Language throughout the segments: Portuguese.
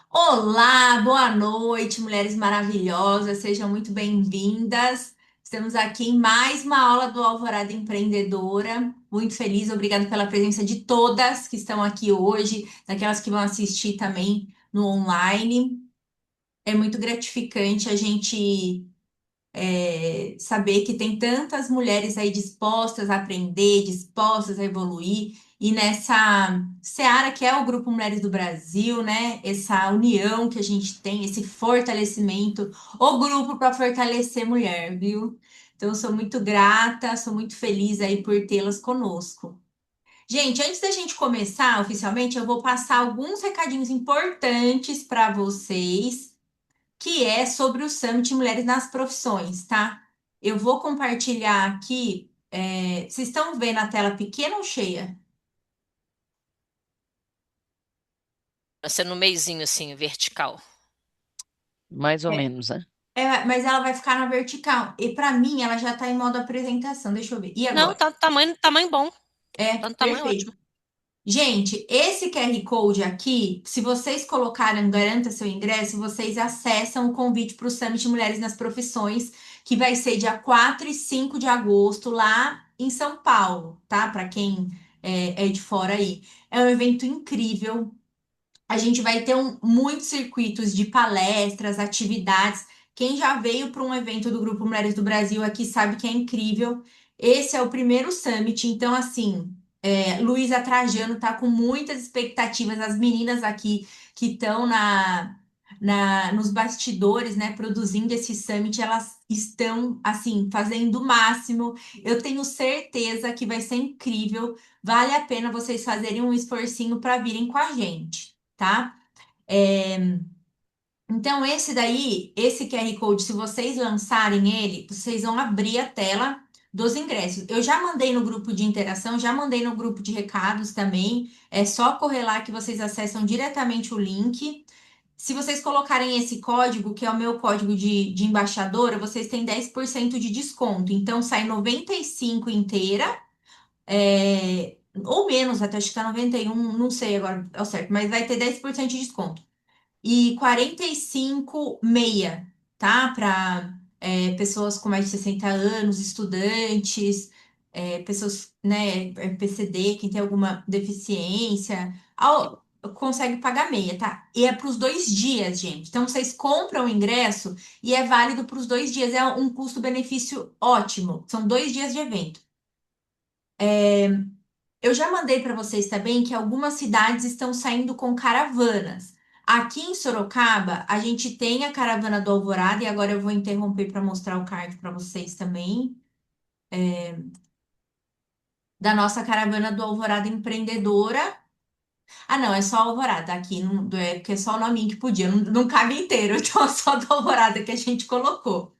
Olá, boa noite, mulheres maravilhosas, sejam muito bem-vindas. Estamos aqui em mais uma aula do Alvorada Empreendedora. Muito feliz, obrigada pela presença de todas que estão aqui hoje, daquelas que vão assistir também no online. É muito gratificante a gente saber que tem tantas mulheres aí dispostas a aprender, dispostas a evoluir, e nessa seara que é o Grupo Mulheres do Brasil, né? Essa união que a gente tem, esse fortalecimento, o grupo para fortalecer mulher, viu? Então, eu sou muito grata, sou muito feliz aí por tê-las conosco. Gente, antes da gente começar oficialmente, eu vou passar alguns recadinhos importantes para vocês que é sobre o Summit Mulheres nas Profissões, tá? Eu vou compartilhar aqui. Vocês estão vendo a tela pequena ou cheia? Vai ser no meiozinho, assim, vertical. Mais ou É, menos, né? mas ela vai ficar na vertical. E para mim, ela já está em modo apresentação. Deixa eu ver. E Não, agora? tá tamanho bom. Tá no tamanho Perfeito. ótimo. Gente, esse QR Code aqui, se vocês colocarem Garanta Seu Ingresso, vocês acessam o convite para o Summit Mulheres nas Profissões, que vai ser dia 4 e 5 de agosto, lá em São Paulo, tá? Para quem é de fora aí. É um evento incrível. A gente vai ter muitos circuitos de palestras, atividades. Quem já veio para um evento do Grupo Mulheres do Brasil aqui sabe que é incrível. Esse é o primeiro summit, então, assim, Luísa Trajano está com muitas expectativas. As meninas aqui que estão nos bastidores, né, produzindo esse summit, elas estão, assim, fazendo o máximo. Eu tenho certeza que vai ser incrível. Vale a pena vocês fazerem um esforcinho para virem com a gente, tá? É, então, esse daí, esse QR Code, se vocês lançarem ele, vocês vão abrir a tela dos ingressos. Eu já mandei no grupo de interação, já mandei no grupo de recados também. É só correr lá que vocês acessam diretamente o link. Se vocês colocarem esse código, que é o meu código de embaixadora, vocês têm 10% de desconto. Então, sai 95 inteira, ou menos, até acho que tá 91, não sei agora ao certo, mas vai ter 10% de desconto e 45 meia, tá? Para pessoas com mais de 60 anos, estudantes, pessoas, né, PCD, quem tem alguma deficiência, consegue pagar meia, tá? E é para os 2 dias, gente. Então, vocês compram o ingresso e é válido para os 2 dias. É um custo-benefício ótimo. São 2 dias de evento. Eu já mandei para vocês também que algumas cidades estão saindo com caravanas. Aqui em Sorocaba, a gente tem a caravana do Alvorada, e agora eu vou interromper para mostrar o card para vocês também, da nossa caravana do Alvorada Empreendedora. Ah, não, é só Alvorada aqui, não, porque é só o nominho que podia, não cabe inteiro, então é só do Alvorada que a gente colocou.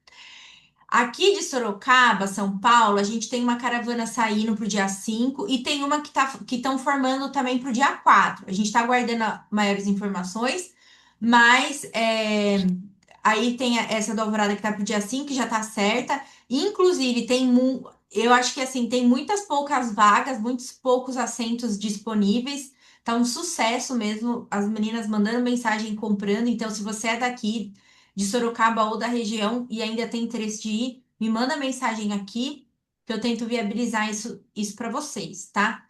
Aqui de Sorocaba, São Paulo, a gente tem uma caravana saindo para o dia 5 e tem uma que estão formando também para o dia 4. A gente está aguardando maiores informações, mas aí tem essa do Alvorada que está para o dia 5 que já está certa. Inclusive, eu acho que assim, tem muitas poucas vagas, muitos poucos assentos disponíveis. Tá um sucesso mesmo, as meninas mandando mensagem comprando. Então, se você é daqui de Sorocaba ou da região e ainda tem interesse de ir, me manda mensagem aqui que eu tento viabilizar isso para vocês, tá?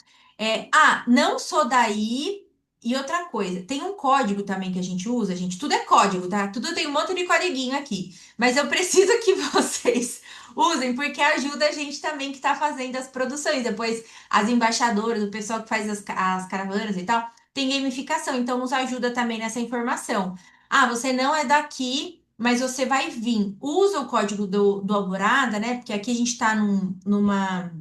Não sou daí. E outra coisa, tem um código também que a gente usa, gente. Tudo é código, tá? Tudo tem um monte de codiguinho aqui. Mas eu preciso que vocês usem, porque ajuda a gente também que tá fazendo as produções. Depois, as embaixadoras, o pessoal que faz as caravanas e tal, tem gamificação. Então, nos ajuda também nessa informação. Ah, você não é daqui, mas você vai vir. Usa o código do Alvorada, né? Porque aqui a gente tá numa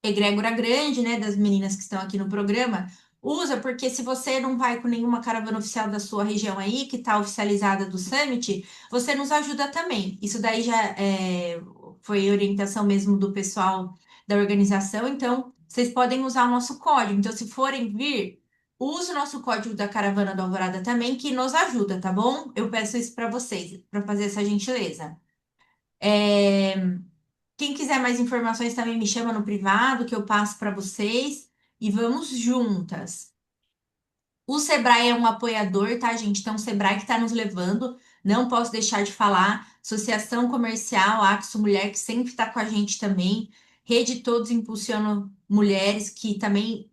egrégora grande, né? Das meninas que estão aqui no programa. Usa, porque se você não vai com nenhuma caravana oficial da sua região aí, que tá oficializada do Summit, você nos ajuda também. Isso daí já foi orientação mesmo do pessoal da organização. Então, vocês podem usar o nosso código. Então, se forem vir. Use o nosso código da Caravana do Alvorada também, que nos ajuda, tá bom? Eu peço isso para vocês, para fazer essa gentileza. É, Quem quiser mais informações também me chama no privado, que eu passo para vocês e vamos juntas. O Sebrae é um apoiador, tá, gente? Então, o Sebrae que está nos levando, não posso deixar de falar. Associação Comercial, Axo Mulher, que sempre está com a gente também. Rede Todos Impulsionam Mulheres, que também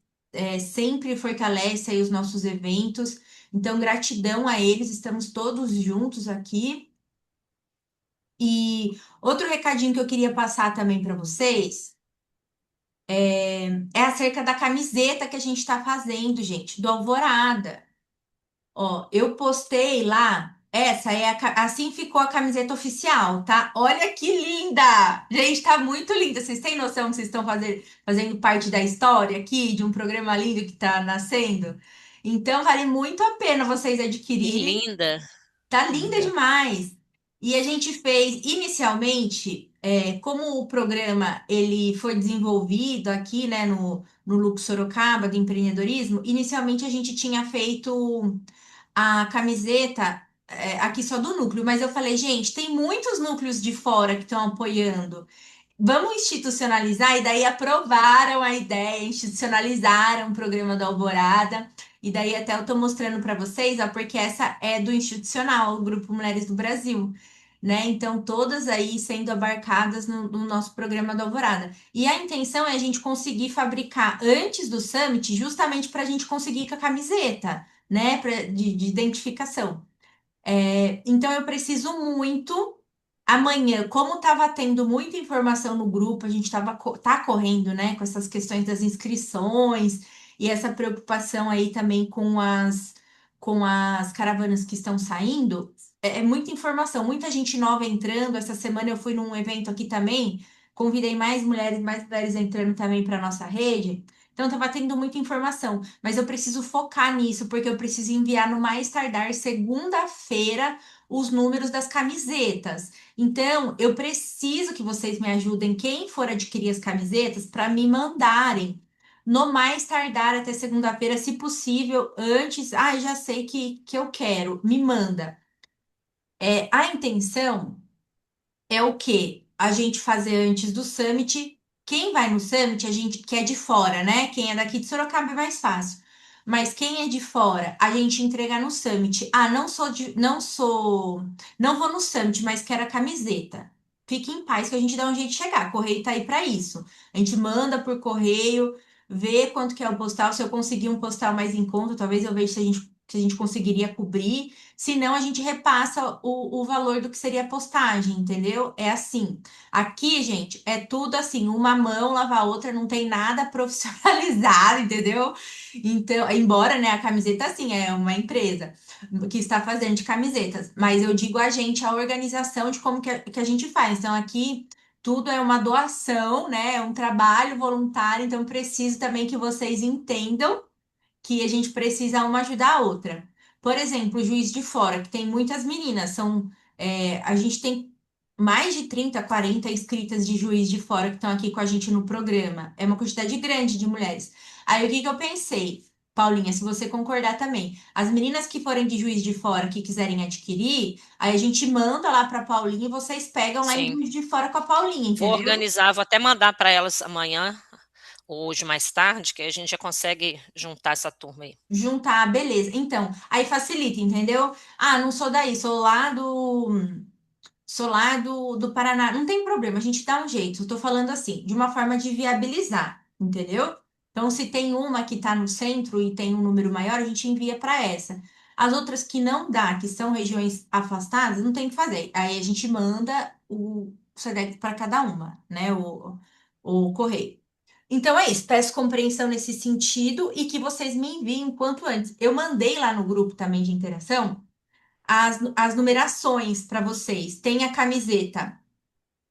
sempre fortalece aí os nossos eventos. Então, gratidão a eles, estamos todos juntos aqui. E outro recadinho que eu queria passar também para vocês é acerca da camiseta que a gente está fazendo, gente, do Alvorada. Ó, eu postei lá. Essa é assim ficou a camiseta oficial, tá? Olha que linda! Gente, tá muito linda. Vocês têm noção que vocês estão fazendo parte da história aqui, de um programa lindo que tá nascendo? Então, vale muito a pena vocês Que adquirirem. linda, Tá linda Linda. demais. E a gente fez inicialmente, como o programa ele foi desenvolvido aqui, né, no Lux Sorocaba do empreendedorismo, inicialmente a gente tinha feito a camiseta aqui só do núcleo, mas eu falei, gente, tem muitos núcleos de fora que estão apoiando. Vamos institucionalizar, e daí aprovaram a ideia, institucionalizaram o programa da Alvorada, e daí até eu tô mostrando para vocês, ó, porque essa é do institucional, o Grupo Mulheres do Brasil, né? Então, todas aí sendo abarcadas no nosso programa da Alvorada. E a intenção é a gente conseguir fabricar antes do Summit, justamente para a gente conseguir com a camiseta, né? De identificação. Então eu preciso muito. Amanhã, como estava tendo muita informação no grupo, a gente tá correndo, né, com essas questões das inscrições e essa preocupação aí também com as caravanas que estão saindo. É muita informação, muita gente nova entrando. Essa semana eu fui num evento aqui também, convidei mais mulheres entrando também para nossa rede. Então, estava tendo muita informação, mas eu preciso focar nisso, porque eu preciso enviar no mais tardar segunda-feira os números das camisetas. Então, eu preciso que vocês me ajudem, quem for adquirir as camisetas, para me mandarem no mais tardar até segunda-feira, se possível, antes. Ah, já sei que eu quero, me manda. A intenção é o quê? A gente fazer antes do Summit. Quem vai no Summit, a gente que é de fora, né? Quem é daqui de Sorocaba é mais fácil. Mas quem é de fora, a gente entrega no Summit. Ah, não vou no Summit, mas quero a camiseta. Fique em paz que a gente dá um jeito de chegar. Correio tá aí para isso. A gente manda por correio, vê quanto que é o postal. Se eu conseguir um postal mais em conta, talvez eu veja se a gente conseguiria cobrir. Se não, a gente repassa o valor do que seria a postagem, entendeu? É assim. Aqui, gente, é tudo assim, uma mão lava a outra, não tem nada profissionalizado, entendeu? Então, embora, né, a camiseta, assim, é uma empresa que está fazendo de camisetas, mas eu digo a gente, a organização de como que a gente faz. Então, aqui tudo é uma doação, né? É um trabalho voluntário, então preciso também que vocês entendam que a gente precisa uma ajudar a outra. Por exemplo, o Juiz de Fora, que tem muitas meninas, a gente tem mais de 30, 40 inscritas de Juiz de Fora que estão aqui com a gente no programa. É uma quantidade grande de mulheres. Aí o que que eu pensei? Paulinha, se você concordar também, as meninas que forem de Juiz de Fora que quiserem adquirir, aí a gente manda lá para Paulinha e vocês pegam lá em sim. Juiz de Fora com a Paulinha, Vou entendeu? organizar, vou até mandar para elas amanhã ou hoje mais tarde, que a gente já consegue juntar essa turma aí. Juntar, beleza. Então, aí facilita, entendeu? Ah, não sou daí, sou lá do Paraná. Não tem problema, a gente dá um jeito. Eu tô falando assim, de uma forma de viabilizar, entendeu? Então, se tem uma que tá no centro e tem um número maior, a gente envia para essa. As outras que não dá, que são regiões afastadas, não tem o que fazer. Aí a gente manda o SEDEC para cada uma, né? O correio. Então é isso, peço compreensão nesse sentido e que vocês me enviem o quanto antes. Eu mandei lá no grupo também de interação as numerações para vocês. Tem a camiseta,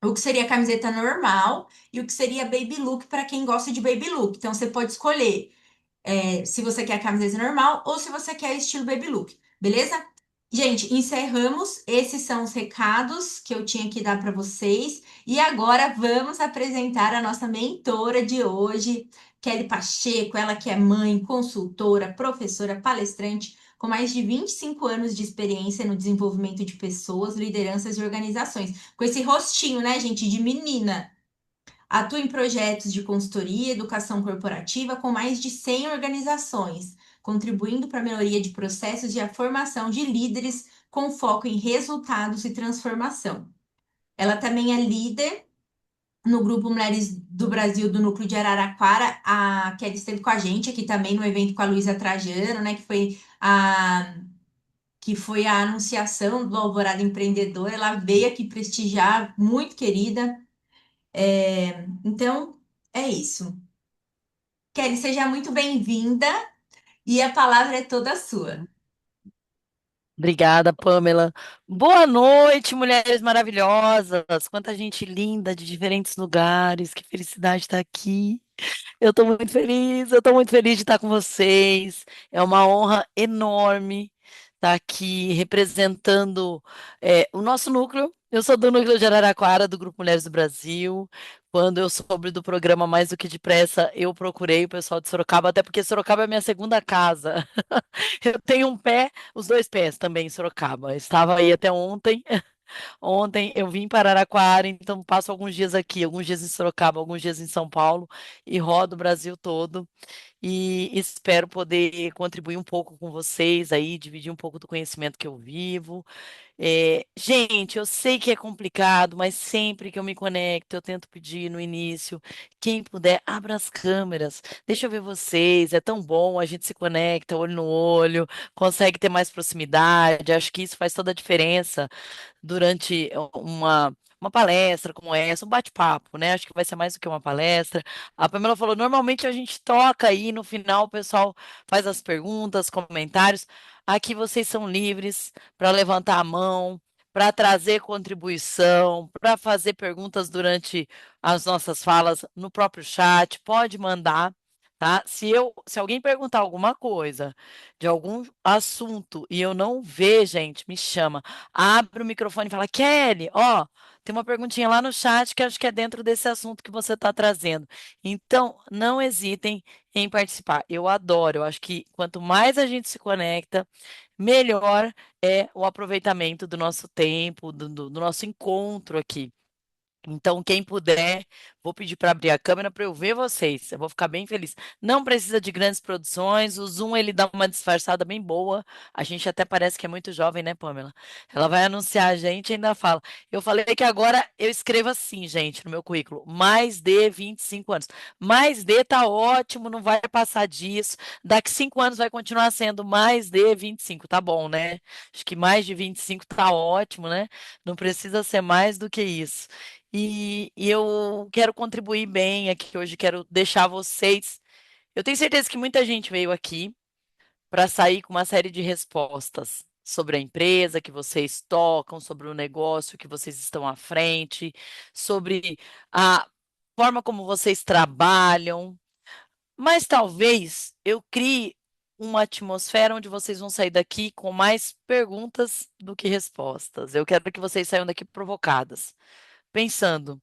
o que seria a camiseta normal e o que seria baby look para quem gosta de baby look. Então você pode escolher se você quer a camiseta normal ou se você quer estilo baby look, beleza? Gente, encerramos. Esses são os recados que eu tinha que dar para vocês. E agora vamos apresentar a nossa mentora de hoje, Kelly Pacheco, ela que é mãe, consultora, professora, palestrante, com mais de 25 anos de experiência no desenvolvimento de pessoas, lideranças e organizações. Com esse rostinho, né, gente, de menina. Atua em projetos de consultoria e educação corporativa com mais de 100 organizações, contribuindo para a melhoria de processos e a formação de líderes com foco em resultados e transformação. Ela também é líder no Grupo Mulheres do Brasil do Núcleo de Araraquara. A Kelly esteve com a gente aqui também no evento com a Luísa Trajano, né, que foi a anunciação do Alvorada Empreendedor. Ela veio aqui prestigiar, muito querida. Então, é isso. Kelly, seja muito bem-vinda e a palavra é toda sua. Obrigada, Pamela. Boa noite, mulheres maravilhosas. Quanta gente linda de diferentes lugares. Que felicidade estar aqui. Eu estou muito feliz de estar com vocês. É uma honra enorme estar aqui representando o nosso núcleo. Eu sou do núcleo de Araraquara, do Grupo Mulheres do Brasil. Quando eu soube do programa Mais do que Depressa, eu procurei o pessoal de Sorocaba, até porque Sorocaba é a minha segunda casa. Eu tenho um pé, os dois pés também em Sorocaba. Estava aí até ontem. Ontem eu vim para Araraquara, então passo alguns dias aqui, alguns dias em Sorocaba, alguns dias em São Paulo e rodo o Brasil todo. E espero poder contribuir um pouco com vocês aí, dividir um pouco do conhecimento que eu vivo. Gente, eu sei que é complicado, mas sempre que eu me conecto, eu tento pedir no início, quem puder, abra as câmeras, deixa eu ver vocês. É tão bom, a gente se conecta olho no olho, consegue ter mais proximidade. Acho que isso faz toda a diferença durante uma palestra como essa, um bate-papo, né? Acho que vai ser mais do que uma palestra. A Pamela falou, normalmente a gente toca aí, no final o pessoal faz as perguntas, comentários. Aqui vocês são livres para levantar a mão, para trazer contribuição, para fazer perguntas durante as nossas falas no próprio chat, pode mandar. Tá? Se alguém perguntar alguma coisa de algum assunto e eu não ver, gente, me chama. Abre o microfone e fala, Kelly, ó, tem uma perguntinha lá no chat que acho que é dentro desse assunto que você está trazendo. Então, não hesitem em participar. Eu adoro, eu acho que quanto mais a gente se conecta, melhor é o aproveitamento do nosso tempo, do nosso encontro aqui. Então, quem puder, vou pedir para abrir a câmera para eu ver vocês. Eu vou ficar bem feliz. Não precisa de grandes produções. O Zoom ele dá uma disfarçada bem boa. A gente até parece que é muito jovem, né, Pamela? Ela vai anunciar a gente e ainda fala. Eu falei que agora eu escrevo assim, gente, no meu currículo, mais de 25 anos. Mais de tá ótimo, não vai passar disso. Daqui 5 anos vai continuar sendo mais de 25, tá bom, né? Acho que mais de 25 tá ótimo, né? Não precisa ser mais do que isso. E eu quero contribuir bem aqui hoje, quero deixar vocês. Eu tenho certeza que muita gente veio aqui para sair com uma série de respostas sobre a empresa que vocês tocam, sobre o negócio que vocês estão à frente, sobre a forma como vocês trabalham. Mas talvez eu crie uma atmosfera onde vocês vão sair daqui com mais perguntas do que respostas. Eu quero que vocês saiam daqui provocadas, pensando.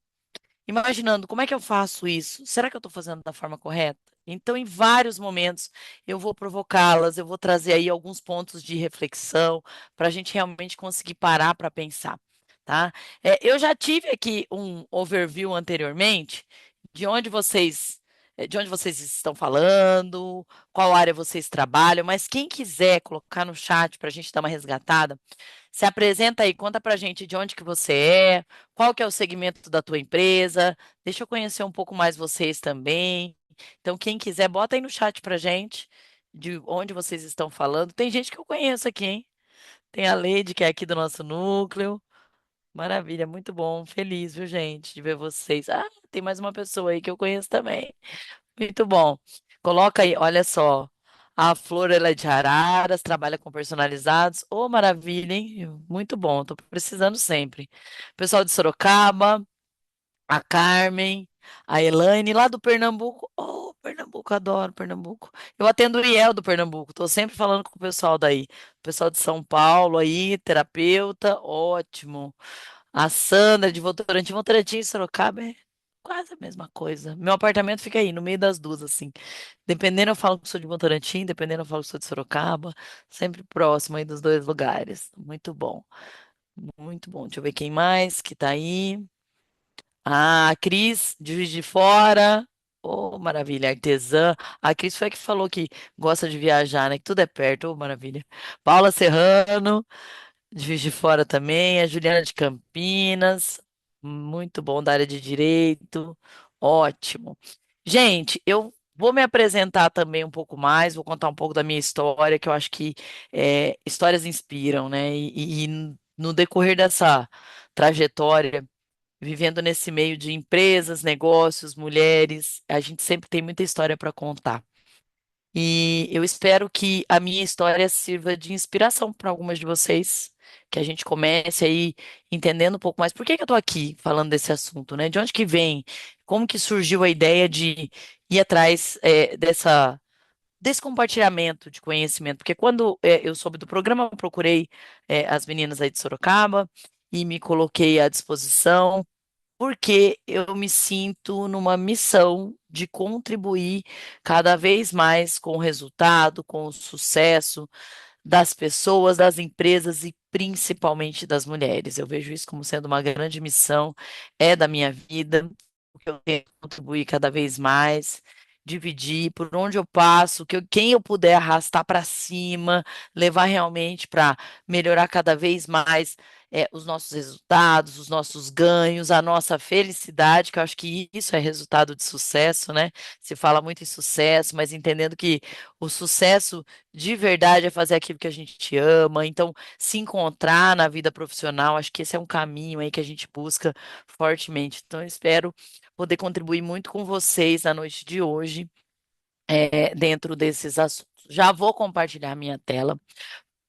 Imaginando como é que eu faço isso? Será que eu estou fazendo da forma correta? Então, em vários momentos, eu vou provocá-las, eu vou trazer aí alguns pontos de reflexão para a gente realmente conseguir parar para pensar, tá? Eu já tive aqui um overview anteriormente de onde vocês estão falando, qual área vocês trabalham, mas quem quiser colocar no chat para a gente dar uma resgatada, se apresenta aí, conta pra gente de onde que você é, qual que é o segmento da tua empresa, deixa eu conhecer um pouco mais vocês também. Então, quem quiser, bota aí no chat pra gente de onde vocês estão falando. Tem gente que eu conheço aqui, hein? Tem a Leide, que é aqui do nosso núcleo. Maravilha, muito bom. Feliz, viu, gente, de ver vocês. Ah, tem mais uma pessoa aí que eu conheço também. Muito bom. Coloca aí, olha só. A Flor, ela é de Araras, trabalha com personalizados. Ô, maravilha, hein? Muito bom, tô precisando sempre. Pessoal de Sorocaba, a Carmen, a Elaine, lá do Pernambuco. Oh, Pernambuco, adoro Pernambuco. Eu atendo o IEL do Pernambuco, tô sempre falando com o pessoal daí. O pessoal de São Paulo aí, terapeuta, ótimo. A Sandra de Votorantim, Votorantim e Sorocaba é quase a mesma coisa. Meu apartamento fica aí, no meio das duas, assim. Dependendo, eu falo que sou de Votorantim, dependendo, eu falo que sou de Sorocaba. Sempre próximo aí dos dois lugares. Muito bom, muito bom. Deixa eu ver quem mais que tá aí. Ah, a Cris, de Juiz de Fora. Ô, maravilha, artesã. A Cris foi a que falou que gosta de viajar, né? Que tudo é perto, ô, maravilha. Paula Serrano, de Juiz de Fora também, a Juliana de Campinas, muito bom da área de direito, ótimo. Gente, eu vou me apresentar também um pouco mais, vou contar um pouco da minha história, que eu acho que histórias inspiram, né? E no decorrer dessa trajetória, vivendo nesse meio de empresas, negócios, mulheres, a gente sempre tem muita história para contar. E eu espero que a minha história sirva de inspiração para algumas de vocês, que a gente comece aí entendendo um pouco mais por que que eu estou aqui falando desse assunto, né? De onde que vem? Como que surgiu a ideia de ir atrás desse compartilhamento de conhecimento? Porque quando eu soube do programa, eu procurei as meninas aí de Sorocaba e me coloquei à disposição porque eu me sinto numa missão de contribuir cada vez mais com o resultado, com o sucesso das pessoas, das empresas e principalmente das mulheres. Eu vejo isso como sendo uma grande missão, é da minha vida, o que eu tenho que contribuir cada vez mais. Dividir por onde eu passo, quem eu puder arrastar para cima, levar realmente para melhorar cada vez mais os nossos resultados, os nossos ganhos, a nossa felicidade, que eu acho que isso é resultado de sucesso, né? Se fala muito em sucesso, mas entendendo que o sucesso de verdade é fazer aquilo que a gente ama. Então, se encontrar na vida profissional, acho que esse é um caminho aí que a gente busca fortemente. Então, eu espero poder contribuir muito com vocês na noite de hoje, dentro desses assuntos. Já vou compartilhar minha tela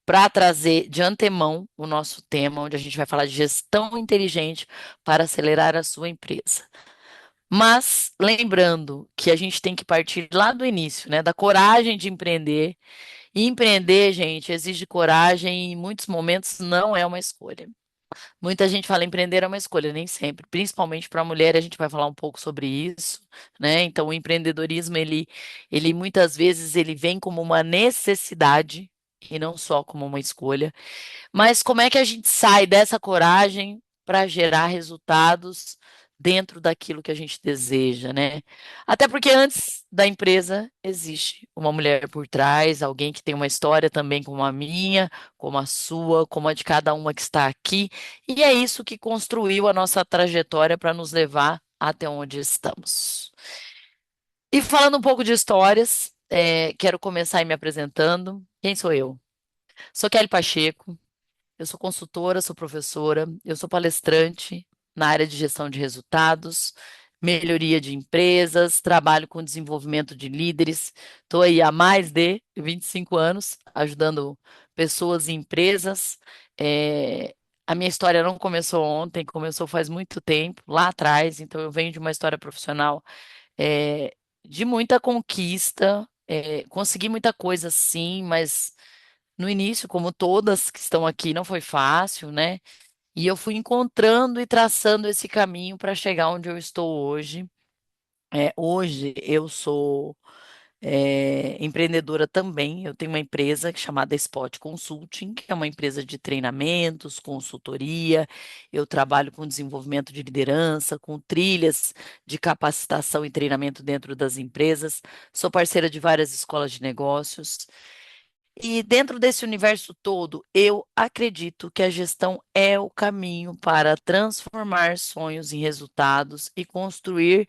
para trazer de antemão o nosso tema, onde a gente vai falar de gestão inteligente para acelerar a sua empresa. Mas lembrando que a gente tem que partir lá do início, né, da coragem de empreender. E empreender, gente, exige coragem e em muitos momentos não é uma escolha. Muita gente fala empreender é uma escolha, nem sempre, principalmente para a mulher, a gente vai falar um pouco sobre isso, né? Então, o empreendedorismo, ele muitas vezes ele vem como uma necessidade e não só como uma escolha. Mas como é que a gente sai dessa coragem para gerar resultados dentro daquilo que a gente deseja, né? Até porque antes da empresa existe uma mulher por trás, alguém que tem uma história também como a minha, como a sua, como a de cada uma que está aqui, e é isso que construiu a nossa trajetória para nos levar até onde estamos. E falando um pouco de histórias, quero começar aí me apresentando. Quem sou eu? Sou Kelly Pacheco. Eu sou consultora, sou professora, eu sou palestrante na área de gestão de resultados, melhoria de empresas, trabalho com desenvolvimento de líderes. Estou aí há mais de 25 anos ajudando pessoas e empresas. Eh, a minha história não começou ontem, começou faz muito tempo, lá atrás, então eu venho de uma história profissional de muita conquista. Consegui muita coisa sim, mas no início, como todas que estão aqui, não foi fácil, né? E eu fui encontrando e traçando esse caminho para chegar onde eu estou hoje. Hoje eu sou empreendedora também. Eu tenho uma empresa chamada Spot Consulting, que é uma empresa de treinamentos, consultoria. Eu trabalho com desenvolvimento de liderança, com trilhas de capacitação e treinamento dentro das empresas. Sou parceira de várias escolas de negócios. E dentro desse universo todo, eu acredito que a gestão é o caminho para transformar sonhos em resultados e construir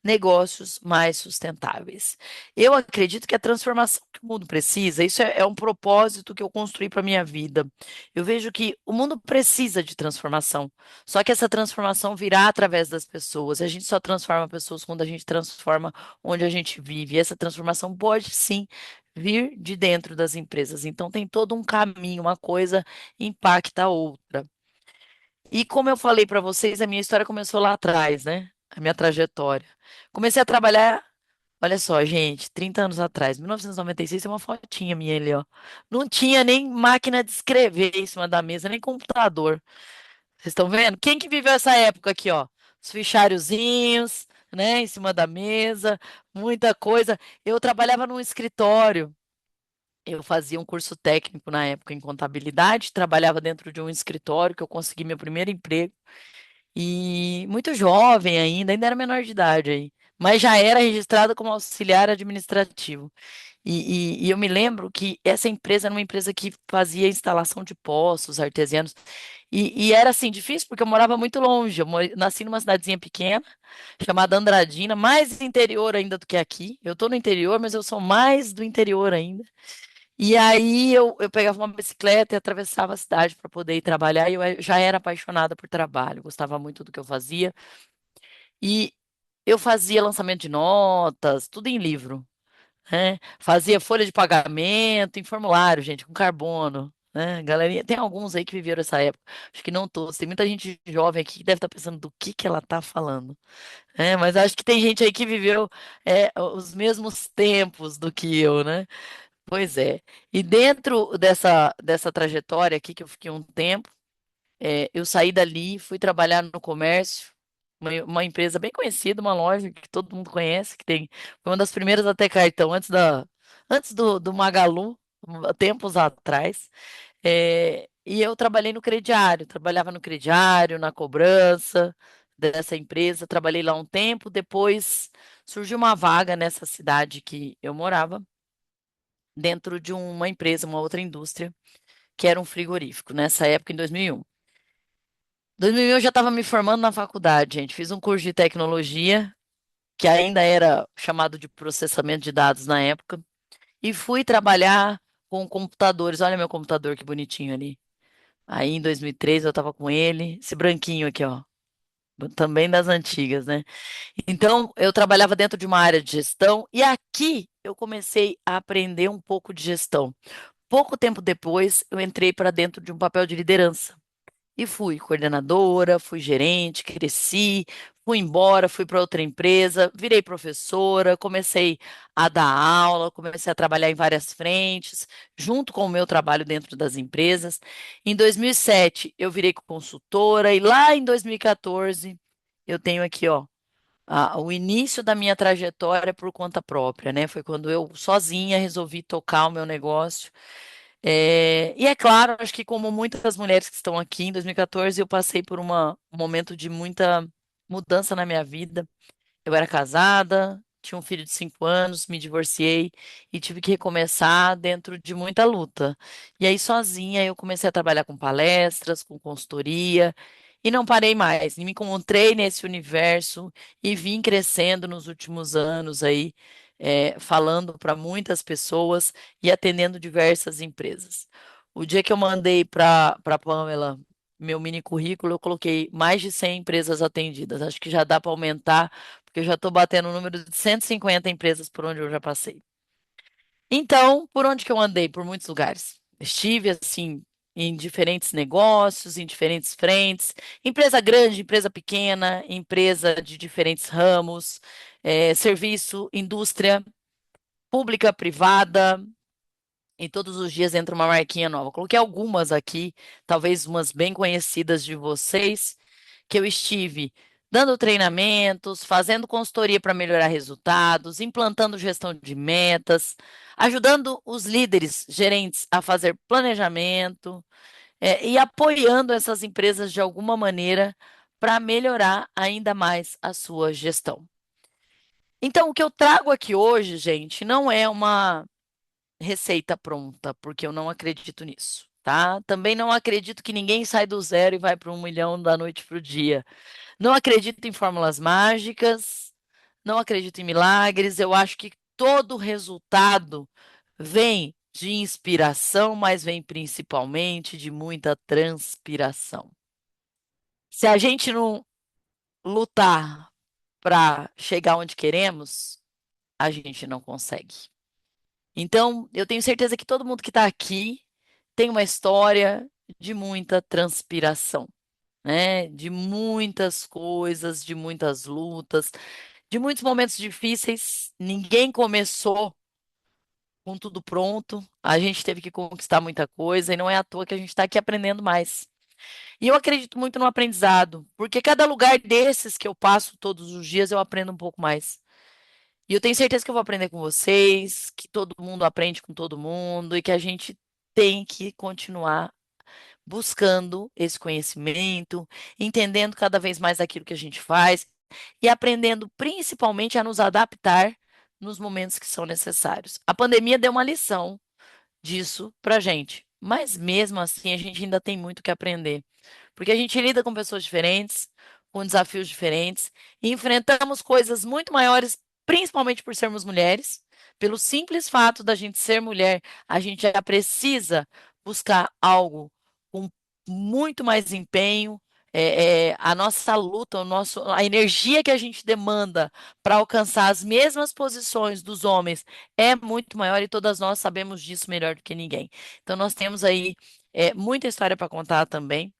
negócios mais sustentáveis. Eu acredito que a transformação que o mundo precisa, isso é um propósito que eu construí para a minha vida. Eu vejo que o mundo precisa de transformação, só que essa transformação virá através das pessoas. A gente só transforma pessoas quando a gente transforma onde a gente vive. E essa transformação pode sim vir de dentro das empresas. Então tem todo um caminho, uma coisa impacta a outra. E como eu falei para vocês, a minha história começou lá atrás, né? A minha trajetória. Comecei a trabalhar, olha só, gente, 30 anos atrás, 1996, tem uma fotinha minha ali, ó. Não tinha nem máquina de escrever em cima da mesa, nem computador. Vocês estão vendo? Quem que viveu essa época aqui, ó? Os fichariozinhos, né, em cima da mesa, muita coisa. Eu trabalhava num escritório. Eu fazia um curso técnico na época em contabilidade, trabalhava dentro de um escritório que eu consegui meu primeiro emprego. E muito jovem ainda era menor de idade aí. mas já era registrada como auxiliar administrativo. E eu me lembro que essa empresa era uma empresa que fazia instalação de poços artesianos. E era assim, difícil, porque eu morava muito longe. Nasci numa cidadezinha pequena, chamada Andradina, mais interior ainda do que aqui. Eu tô no interior, mas eu sou mais do interior ainda. E aí eu pegava uma bicicleta e atravessava a cidade para poder ir trabalhar. E eu já era apaixonada por trabalho, gostava muito do que eu fazia. E eu fazia lançamento de notas, tudo em livro, né? Fazia folha de pagamento em formulário, gente, com carbono, né? Galerinha, tem alguns aí que viveram essa época. Acho que não todos. Tem muita gente jovem aqui que deve estar pensando do que ela está falando. Mas acho que tem gente aí que viveu os mesmos tempos do que eu, né? Pois é. E dentro dessa trajetória aqui que eu fiquei um tempo, eu saí dali, fui trabalhar no comércio, uma empresa bem conhecida, uma loja que todo mundo conhece, que tem, foi uma das primeiras a ter cartão antes do Magalu, tempos atrás. E eu trabalhei no crediário, trabalhava no crediário, na cobrança dessa empresa, trabalhei lá um tempo, depois surgiu uma vaga nessa cidade que eu morava, dentro de uma empresa, uma outra indústria, que era um frigorífico, nessa época, em 2001. 2001 eu já estava me formando na faculdade, gente. Fiz um curso de tecnologia, que ainda era chamado de processamento de dados na época, e fui trabalhar com computadores. Olha meu computador que bonitinho ali. Aí em 2003 eu estava com ele, esse branquinho aqui, ó, também das antigas, né? Então eu trabalhava dentro de uma área de gestão e aqui eu comecei a aprender um pouco de gestão. Pouco tempo depois, eu entrei para dentro de um papel de liderança. E fui coordenadora, fui gerente, cresci, fui embora, fui para outra empresa, virei professora, comecei a dar aula, comecei a trabalhar em várias frentes, junto com o meu trabalho dentro das empresas. Em 2007, eu virei consultora e lá em 2014, eu tenho aqui, ó, o início da minha trajetória por conta própria, né? Foi quando eu sozinha resolvi tocar o meu negócio. E é claro, acho que como muitas mulheres que estão aqui, em 2014 eu passei por um momento de muita mudança na minha vida. Eu era casada, tinha um filho de 5 anos, me divorciei e tive que recomeçar dentro de muita luta. E aí, sozinha, eu comecei a trabalhar com palestras, com consultoria e não parei mais. E me encontrei nesse universo e vim crescendo nos últimos anos aí, falando para muitas pessoas e atendendo diversas empresas. O dia que eu mandei para Pamela meu mini currículo, eu coloquei mais de 100 empresas atendidas. Acho que já dá para aumentar porque eu já estou batendo o número de 150 empresas por onde eu já passei. Então, por onde que eu andei? Por muitos lugares. Estive, assim, em diferentes negócios, em diferentes frentes, empresa grande, empresa pequena, empresa de diferentes ramos, serviço, indústria, pública, privada, e todos os dias entra uma marquinha nova. Coloquei algumas aqui, talvez umas bem conhecidas de vocês, que eu estive dando treinamentos, fazendo consultoria para melhorar resultados, implantando gestão de metas, ajudando os líderes, gerentes a fazer planejamento, e apoiando essas empresas de alguma maneira para melhorar ainda mais a sua gestão. Então, o que eu trago aqui hoje, gente, não é uma receita pronta, porque eu não acredito nisso, tá? Também não acredito que ninguém sai do zero e vai para 1 milhão da noite para o dia. Não acredito em fórmulas mágicas, não acredito em milagres. Eu acho que todo resultado vem de inspiração, mas vem principalmente de muita transpiração. Se a gente não lutar para chegar onde queremos, a gente não consegue. Então, eu tenho certeza que todo mundo que está aqui tem uma história de muita transpiração, né? De muitas coisas, de muitas lutas, de muitos momentos difíceis. Ninguém começou com tudo pronto. A gente teve que conquistar muita coisa e não é à toa que a gente está aqui aprendendo mais. E eu acredito muito no aprendizado, porque cada lugar desses que eu passo todos os dias eu aprendo um pouco mais. E eu tenho certeza que eu vou aprender com vocês, que todo mundo aprende com todo mundo e que a gente tem que continuar buscando esse conhecimento, entendendo cada vez mais aquilo que a gente faz. e aprendendo principalmente a nos adaptar nos momentos que são necessários. A pandemia deu uma lição disso para gente, mas mesmo assim a gente ainda tem muito que aprender, porque a gente lida com pessoas diferentes, com desafios diferentes, e enfrentamos coisas muito maiores, principalmente por sermos mulheres. Pelo simples fato da gente ser mulher, a gente já precisa buscar algo com muito mais empenho. A nossa luta, a energia que a gente demanda para alcançar as mesmas posições dos homens é muito maior e todas nós sabemos disso melhor do que ninguém. Então, nós temos aí muita história para contar também.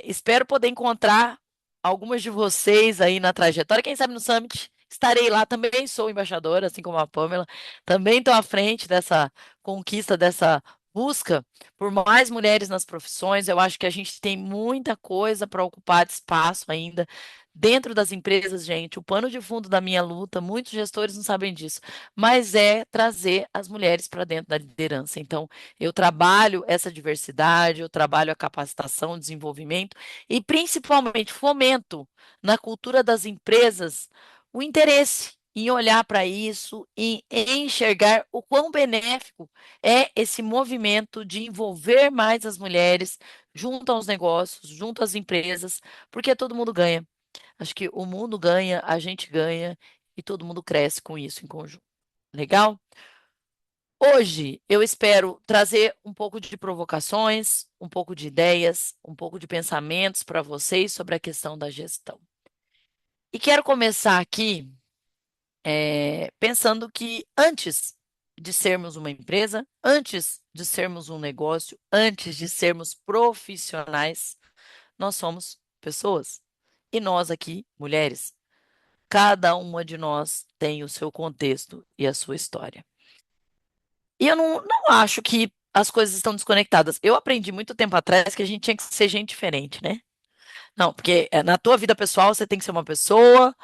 Espero poder encontrar algumas de vocês aí na trajetória. Quem sabe no Summit estarei lá. Também sou embaixadora, assim como a Pamela. Também estou à frente dessa conquista, dessa busca por mais mulheres nas profissões. Eu acho que a gente tem muita coisa para ocupar de espaço ainda. Dentro das empresas, gente, o pano de fundo da minha luta, muitos gestores não sabem disso, mas é trazer as mulheres para dentro da liderança. Então, eu trabalho essa diversidade, eu trabalho a capacitação, o desenvolvimento e principalmente fomento na cultura das empresas o interesse em olhar para isso e em enxergar o quão benéfico é esse movimento de envolver mais as mulheres junto aos negócios, junto às empresas, porque todo mundo ganha. Acho que o mundo ganha, a gente ganha e todo mundo cresce com isso em conjunto. Legal? Hoje eu espero trazer um pouco de provocações, um pouco de ideias, um pouco de pensamentos para vocês sobre a questão da gestão. E quero começar aqui pensando que antes de sermos uma empresa, antes de sermos um negócio, antes de sermos profissionais, nós somos pessoas. E nós aqui, mulheres, cada uma de nós tem o seu contexto e a sua história. E eu não acho que as coisas estão desconectadas. Eu aprendi muito tempo atrás que a gente tinha que ser gente diferente, né? Não, porque na tua vida pessoal você tem que ser uma pessoa,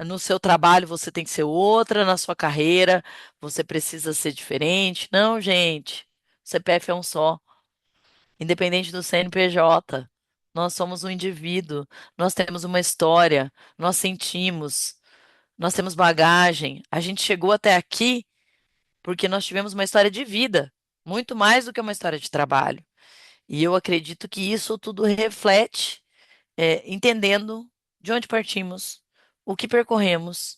no seu trabalho você tem que ser outra, na sua carreira você precisa ser diferente. Não, gente, o CPF é um só, independente do CNPJ. Nós somos um indivíduo, nós temos uma história, nós sentimos, nós temos bagagem. A gente chegou até aqui porque nós tivemos uma história de vida, muito mais do que uma história de trabalho. E eu acredito que isso tudo reflete, entendendo de onde partimos, o que percorremos,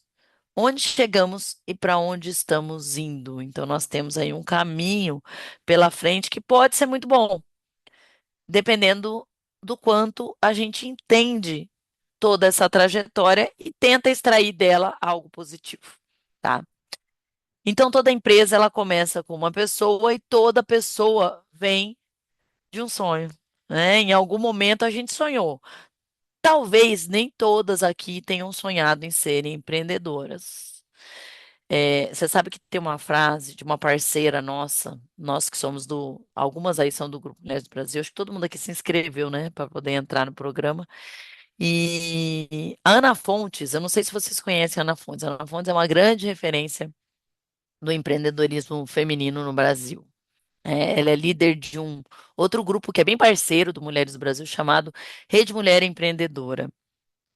onde chegamos e para onde estamos indo. Então, nós temos aí um caminho pela frente que pode ser muito bom, dependendo do quanto a gente entende toda essa trajetória e tenta extrair dela algo positivo, tá? Então, toda empresa ela começa com uma pessoa e toda pessoa vem de um sonho, né? Em algum momento a gente sonhou. Talvez nem todas aqui tenham sonhado em serem empreendedoras. Você sabe que tem uma frase de uma parceira nossa, nós que somos algumas aí são do Grupo Mulheres do Brasil, acho que todo mundo aqui se inscreveu, né, para poder entrar no programa. E a Ana Fontes, eu não sei se vocês conhecem a Ana Fontes. A Ana Fontes é uma grande referência do empreendedorismo feminino no Brasil. Ela é líder de um outro grupo que é bem parceiro do Mulheres do Brasil, chamado Rede Mulher Empreendedora.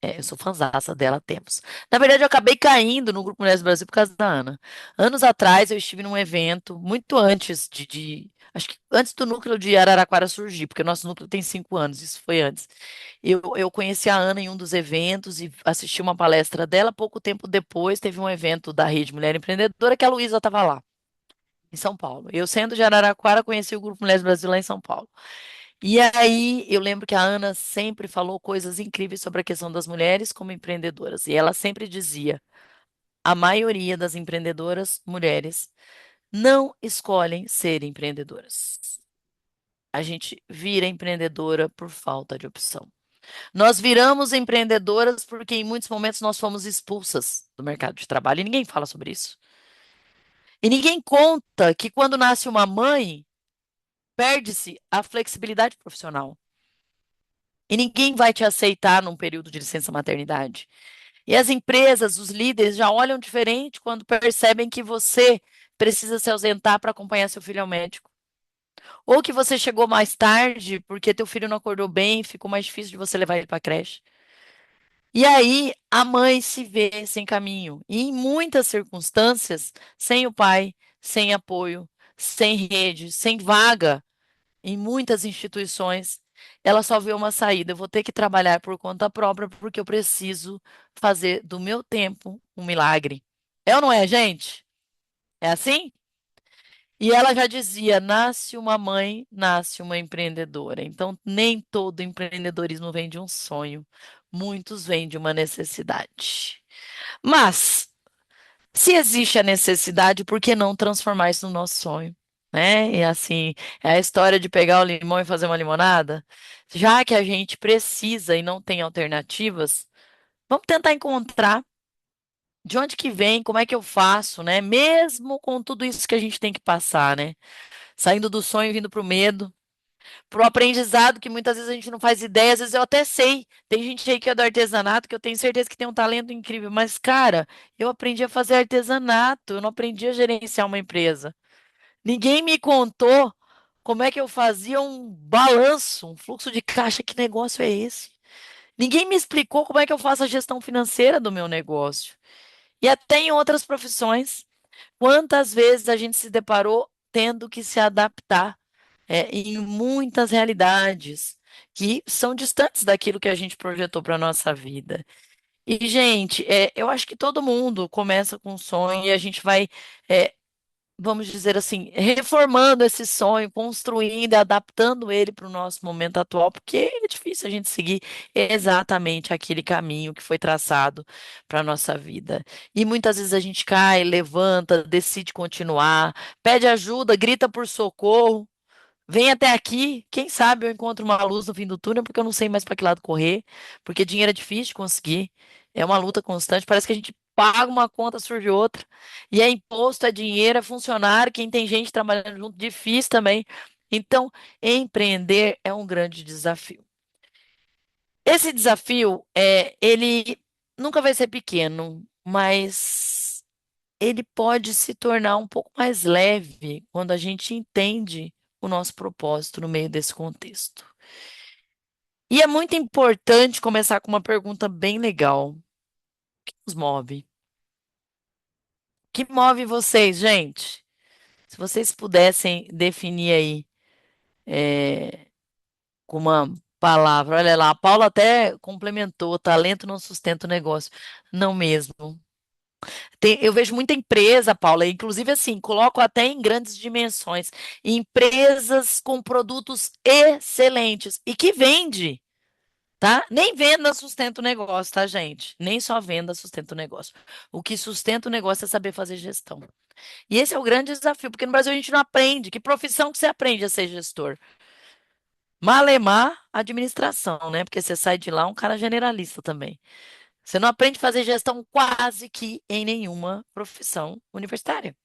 Eu sou fãzaça dela há tempos. Na verdade, eu acabei caindo no Grupo Mulheres do Brasil por causa da Ana. Anos atrás, eu estive num evento, muito antes acho que antes do núcleo de Araraquara surgir, porque o nosso núcleo tem 5 anos, isso foi antes. Eu conheci a Ana em um dos eventos e assisti uma palestra dela. Pouco tempo depois, teve um evento da Rede Mulher Empreendedora que a Luísa estava lá, em São Paulo. Eu, sendo de Araraquara, conheci o Grupo Mulheres do Brasil lá em São Paulo. E aí, eu lembro que a Ana sempre falou coisas incríveis sobre a questão das mulheres como empreendedoras. E ela sempre dizia: a maioria das empreendedoras mulheres não escolhem ser empreendedoras. A gente vira empreendedora por falta de opção. Nós viramos empreendedoras porque em muitos momentos nós fomos expulsas do mercado de trabalho e ninguém fala sobre isso. E ninguém conta que quando nasce uma mãe, perde-se a flexibilidade profissional. E ninguém vai te aceitar num período de licença maternidade. E as empresas, os líderes já olham diferente quando percebem que você precisa se ausentar para acompanhar seu filho ao médico. Ou que você chegou mais tarde porque teu filho não acordou bem, ficou mais difícil de você levar ele para a creche. E aí a mãe se vê sem caminho. E em muitas circunstâncias, sem o pai, sem apoio, sem rede, sem vaga em muitas instituições, ela só vê uma saída. Eu vou ter que trabalhar por conta própria porque eu preciso fazer do meu tempo um milagre. É ou não é, gente? É assim? E ela já dizia: nasce uma mãe, nasce uma empreendedora. Então, nem todo empreendedorismo vem de um sonho, muitos vêm de uma necessidade. Mas, se existe a necessidade, por que não transformar isso no nosso sonho? Né? E assim, é a história de pegar o limão e fazer uma limonada. Já que a gente precisa e não tem alternativas, vamos tentar encontrar de onde que vem, como é que eu faço, né? Mesmo com tudo isso que a gente tem que passar, né? Saindo do sonho, vindo para o medo, para o aprendizado, que muitas vezes a gente não faz ideia, às vezes eu até sei. Tem gente aí que é do artesanato, que eu tenho certeza que tem um talento incrível, mas, cara, eu aprendi a fazer artesanato, eu não aprendi a gerenciar uma empresa. Ninguém me contou como é que eu fazia um balanço, um fluxo de caixa, que negócio é esse? Ninguém me explicou como é que eu faço a gestão financeira do meu negócio. E até em outras profissões, quantas vezes a gente se deparou tendo que se adaptar em muitas realidades que são distantes daquilo que a gente projetou para a nossa vida. E, gente, eu acho que todo mundo começa com um sonho e a gente vai, é, vamos dizer assim, reformando esse sonho, construindo, adaptando ele para o nosso momento atual, porque é difícil a gente seguir exatamente aquele caminho que foi traçado para a nossa vida. E muitas vezes a gente cai, levanta, decide continuar, pede ajuda, grita por socorro. Vem até aqui, quem sabe eu encontro uma luz no fim do túnel, porque eu não sei mais para que lado correr, porque dinheiro é difícil de conseguir, é uma luta constante, parece que a gente paga uma conta, surge outra, e é imposto, é dinheiro, é funcionário, quem tem gente trabalhando junto, difícil também. Então, empreender é um grande desafio. Esse desafio, ele nunca vai ser pequeno, mas ele pode se tornar um pouco mais leve quando a gente entende o nosso propósito no meio desse contexto. E é muito importante começar com uma pergunta bem legal. O que nos move? O que move vocês, gente? Se vocês pudessem definir aí com uma palavra, olha lá, a Paula até complementou, talento não sustenta o negócio. Não mesmo. Eu vejo muita empresa, Paula, inclusive assim, coloco até em grandes dimensões, empresas com produtos excelentes e que vende, tá? Nem venda sustenta o negócio, tá, gente? Nem só venda sustenta o negócio. O que sustenta o negócio é saber fazer gestão. E esse é o grande desafio, porque no Brasil a gente não aprende. Que profissão que você aprende a ser gestor? Malemar, administração, né? Porque você sai de lá um cara generalista também. Você não aprende a fazer gestão quase que em nenhuma profissão universitária.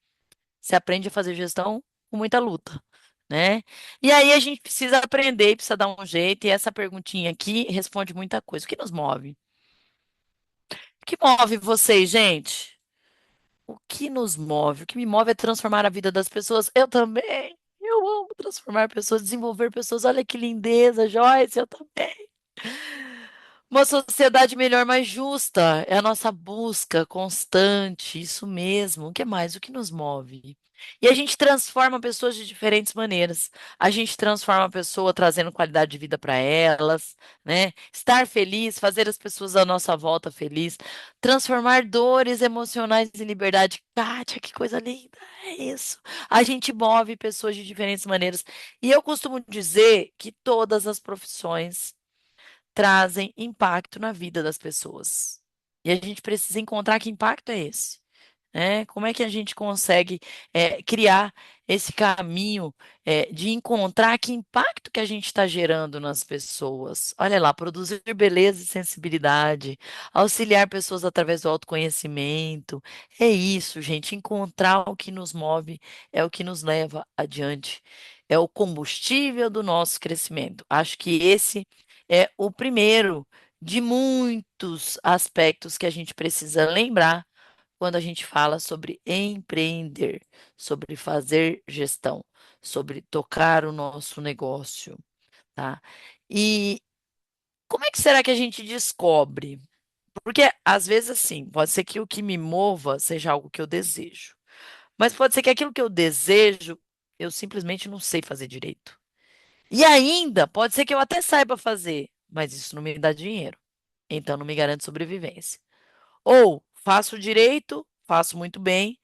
Você aprende a fazer gestão com muita luta, né? E aí a gente precisa aprender, e precisa dar um jeito, e essa perguntinha aqui responde muita coisa. O que nos move? O que move vocês, gente? O que nos move? O que me move é transformar a vida das pessoas. Eu também. Eu amo transformar pessoas, desenvolver pessoas. Olha que lindeza, Joyce, eu também. Uma sociedade melhor, mais justa, é a nossa busca constante, isso mesmo. O que mais? O que nos move? E a gente transforma pessoas de diferentes maneiras. A gente transforma a pessoa trazendo qualidade de vida para elas, né? Estar feliz, fazer as pessoas à nossa volta feliz, transformar dores emocionais em liberdade. Kátia, que coisa linda! É isso. A gente move pessoas de diferentes maneiras. E eu costumo dizer que todas as profissões trazem impacto na vida das pessoas. E a gente precisa encontrar que impacto é esse, né? Como é que a gente consegue criar esse caminho de encontrar que impacto que a gente está gerando nas pessoas? Olha lá, produzir beleza e sensibilidade, auxiliar pessoas através do autoconhecimento. É isso, gente. Encontrar o que nos move é o que nos leva adiante. É o combustível do nosso crescimento. Acho que esse é o primeiro de muitos aspectos que a gente precisa lembrar quando a gente fala sobre empreender, sobre fazer gestão, sobre tocar o nosso negócio, tá? E como é que será que a gente descobre? Porque às vezes assim, pode ser que o que me mova seja algo que eu desejo. Mas pode ser que aquilo que eu desejo, eu simplesmente não sei fazer direito. E ainda, pode ser que eu até saiba fazer, mas isso não me dá dinheiro. Então não me garante sobrevivência. Ou faço direito, faço muito bem,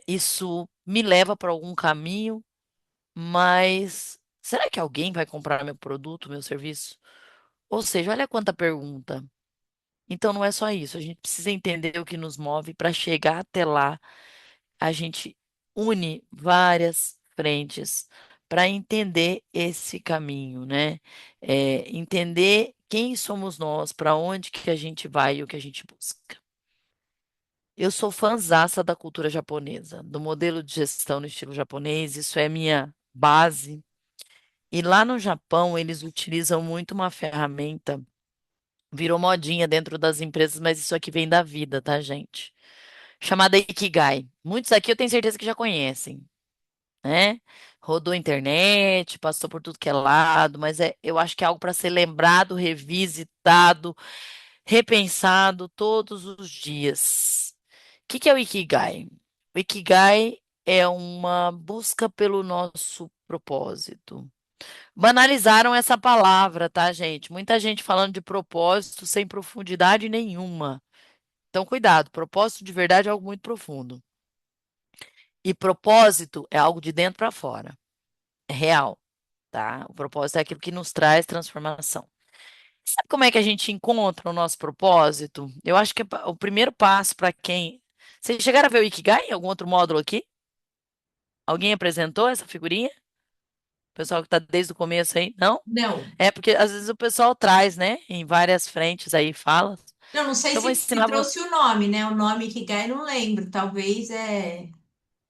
isso me leva para algum caminho, mas será que alguém vai comprar meu produto, meu serviço? Ou seja, olha quanta pergunta. Então não é só isso, a gente precisa entender o que nos move para chegar até lá. A gente une várias frentes para entender esse caminho, né? Entender quem somos nós, para onde que a gente vai e o que a gente busca. Eu sou fãzaça da cultura japonesa, do modelo de gestão no estilo japonês, isso é minha base. E lá no Japão, eles utilizam muito uma ferramenta, virou modinha dentro das empresas, mas isso aqui vem da vida, tá, gente? Chamada Ikigai. Muitos aqui eu tenho certeza que já conhecem, né? Rodou a internet, passou por tudo que é lado, mas eu acho que é algo para ser lembrado, revisitado, repensado todos os dias. O que que é o Ikigai? O Ikigai é uma busca pelo nosso propósito. Banalizaram essa palavra, tá, gente? Muita gente falando de propósito sem profundidade nenhuma. Então, cuidado, propósito de verdade é algo muito profundo. E propósito é algo de dentro para fora, é real, tá? O propósito é aquilo que nos traz transformação. Sabe como é que a gente encontra o nosso propósito? Eu acho que o primeiro passo para quem. Vocês chegaram a ver o Ikigai em algum outro módulo aqui? Alguém apresentou essa figurinha? O pessoal que está desde o começo aí? Não? Não. É porque às vezes o pessoal traz, né? Em várias frentes aí fala. Eu não sei Então eu vou se ensinar trouxe o nome, né? O nome Ikigai, não lembro. Talvez é.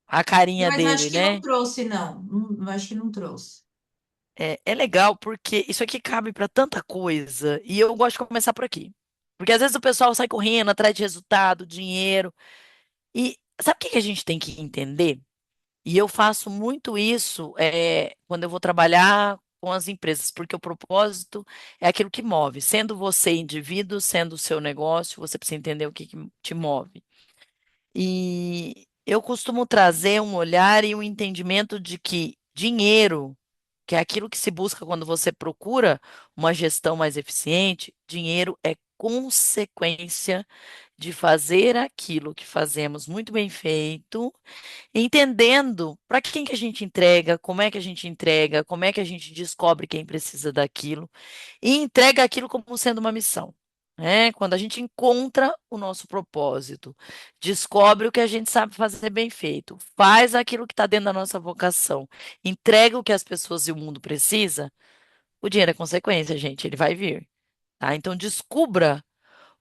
a carinha Mas eu acho dele, que não né? trouxe, não. Eu acho que não trouxe. É legal porque isso aqui cabe para tanta coisa e eu gosto de começar por aqui. Porque às vezes o pessoal sai correndo atrás de resultado, dinheiro. E sabe o que que a gente tem que entender? E eu faço muito isso quando eu vou trabalhar com as empresas, porque o propósito é aquilo que move. Sendo você indivíduo, sendo o seu negócio, você precisa entender o que que te move. E eu costumo trazer um olhar e um entendimento de que dinheiro, que é aquilo que se busca quando você procura uma gestão mais eficiente, dinheiro é consequência de fazer aquilo que fazemos muito bem feito, entendendo para quem que a gente entrega, como é que a gente descobre quem precisa daquilo e entrega aquilo como sendo uma missão. Né? Quando a gente encontra o nosso propósito, descobre o que a gente sabe fazer bem feito, faz aquilo que está dentro da nossa vocação, entrega o que as pessoas e o mundo precisa, o dinheiro é consequência, gente, ele vai vir. Tá? Então descubra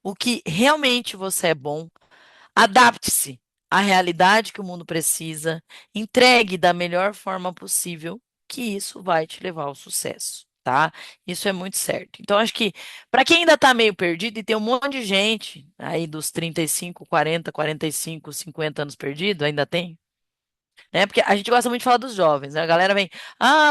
o que realmente você é bom. Adapte-se à realidade que o mundo precisa, entregue da melhor forma possível, que isso vai te levar ao sucesso, tá? Isso é muito certo. Então, acho que para quem ainda está meio perdido, e tem um monte de gente aí dos 35, 40, 45, 50 anos perdido, ainda tem, né? Porque a gente gosta muito de falar dos jovens, né? A galera vem,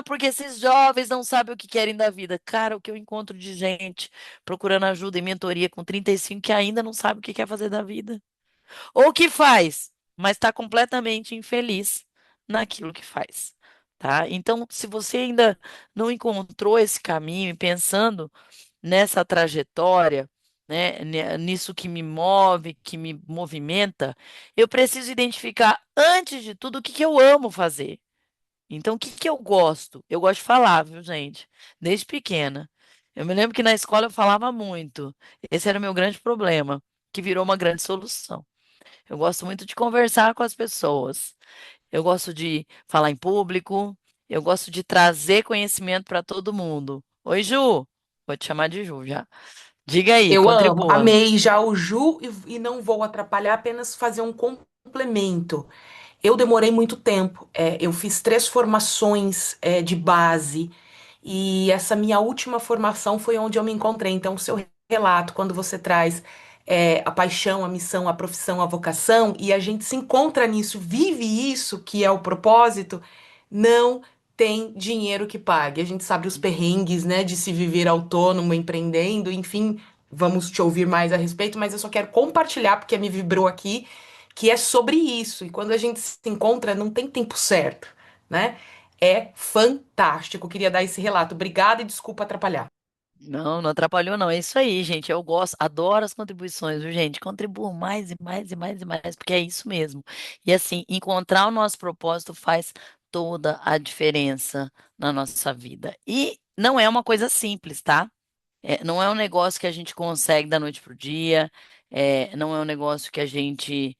porque esses jovens não sabem o que querem da vida. Cara, o que eu encontro de gente procurando ajuda e mentoria com 35 que ainda não sabe o que quer fazer da vida. Ou que faz, mas está completamente infeliz naquilo que faz, tá? Então, se você ainda não encontrou esse caminho e pensando nessa trajetória, né, nisso que me move, que me movimenta, eu preciso identificar, antes de tudo, o que que eu amo fazer. Então, o que que eu gosto? Eu gosto de falar, viu, gente? Desde pequena. Eu me lembro que na escola eu falava muito. Esse era o meu grande problema, que virou uma grande solução. Eu gosto muito de conversar com as pessoas. Eu gosto de falar em público. Eu gosto de trazer conhecimento para todo mundo. Oi, Ju. Vou te chamar de Ju já. Diga aí, Eu amo, contribua. amei já o Ju e não vou atrapalhar, apenas fazer um complemento. Eu demorei muito tempo. Eu fiz 3 formações, de base e essa minha última formação foi onde eu me encontrei. Então, o seu relato, quando você traz a paixão, a missão, a profissão, a vocação, e a gente se encontra nisso, vive isso, que é o propósito, não tem dinheiro que pague. A gente sabe os perrengues, né, de se viver autônomo, empreendendo, enfim, vamos te ouvir mais a respeito, mas eu só quero compartilhar, porque me vibrou aqui, que é sobre isso. E quando a gente se encontra, não tem tempo certo, né? É fantástico. Queria dar esse relato. Obrigada e desculpa atrapalhar. Não, não atrapalhou, não. É isso aí, gente. Eu gosto, adoro as contribuições, viu, gente? Contribuam mais e mais e mais e mais, porque é isso mesmo. E assim, encontrar o nosso propósito faz toda a diferença na nossa vida. E não é uma coisa simples, tá? Não é um negócio que a gente consegue da noite pro dia, não é um negócio que a gente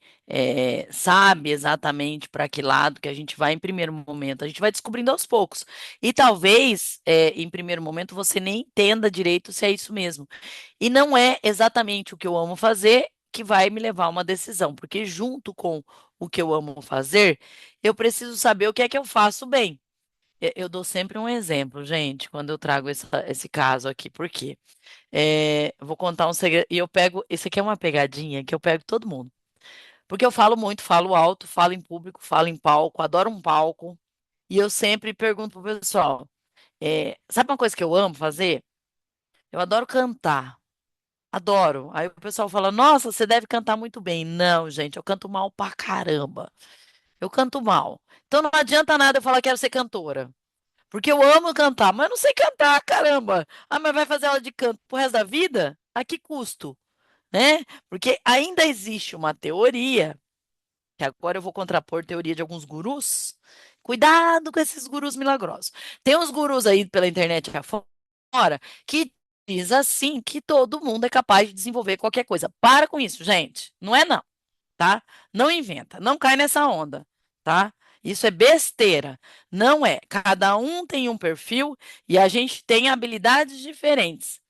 sabe exatamente para que lado que a gente vai em primeiro momento. A gente vai descobrindo aos poucos. E talvez, em primeiro momento, você nem entenda direito se é isso mesmo. E não é exatamente o que eu amo fazer que vai me levar a uma decisão, porque junto com o que eu amo fazer, eu preciso saber o que é que eu faço bem. Eu dou sempre um exemplo, gente, quando eu trago esse caso aqui. Por quê? Vou contar um segredo. E eu pego. Isso aqui é uma pegadinha que eu pego todo mundo. Porque eu falo muito, falo alto, falo em público, falo em palco, adoro um palco. E eu sempre pergunto pro pessoal: sabe uma coisa que eu amo fazer? Eu adoro cantar. Adoro. Aí o pessoal fala: Nossa, você deve cantar muito bem. Não, gente, eu canto mal pra caramba. Eu canto mal. Então não adianta nada eu falar que quero ser cantora. Porque eu amo cantar, mas eu não sei cantar, caramba. Ah, mas vai fazer aula de canto pro resto da vida? A que custo? Né? Porque ainda existe uma teoria, que agora eu vou contrapor teoria de alguns gurus. Cuidado com esses gurus milagrosos. Tem uns gurus aí pela internet afora que diz assim que todo mundo é capaz de desenvolver qualquer coisa. Para com isso, gente. Não é não, tá? Não inventa, não cai nessa onda, tá? Isso é besteira. Não é. Cada um tem um perfil e a gente tem habilidades diferentes.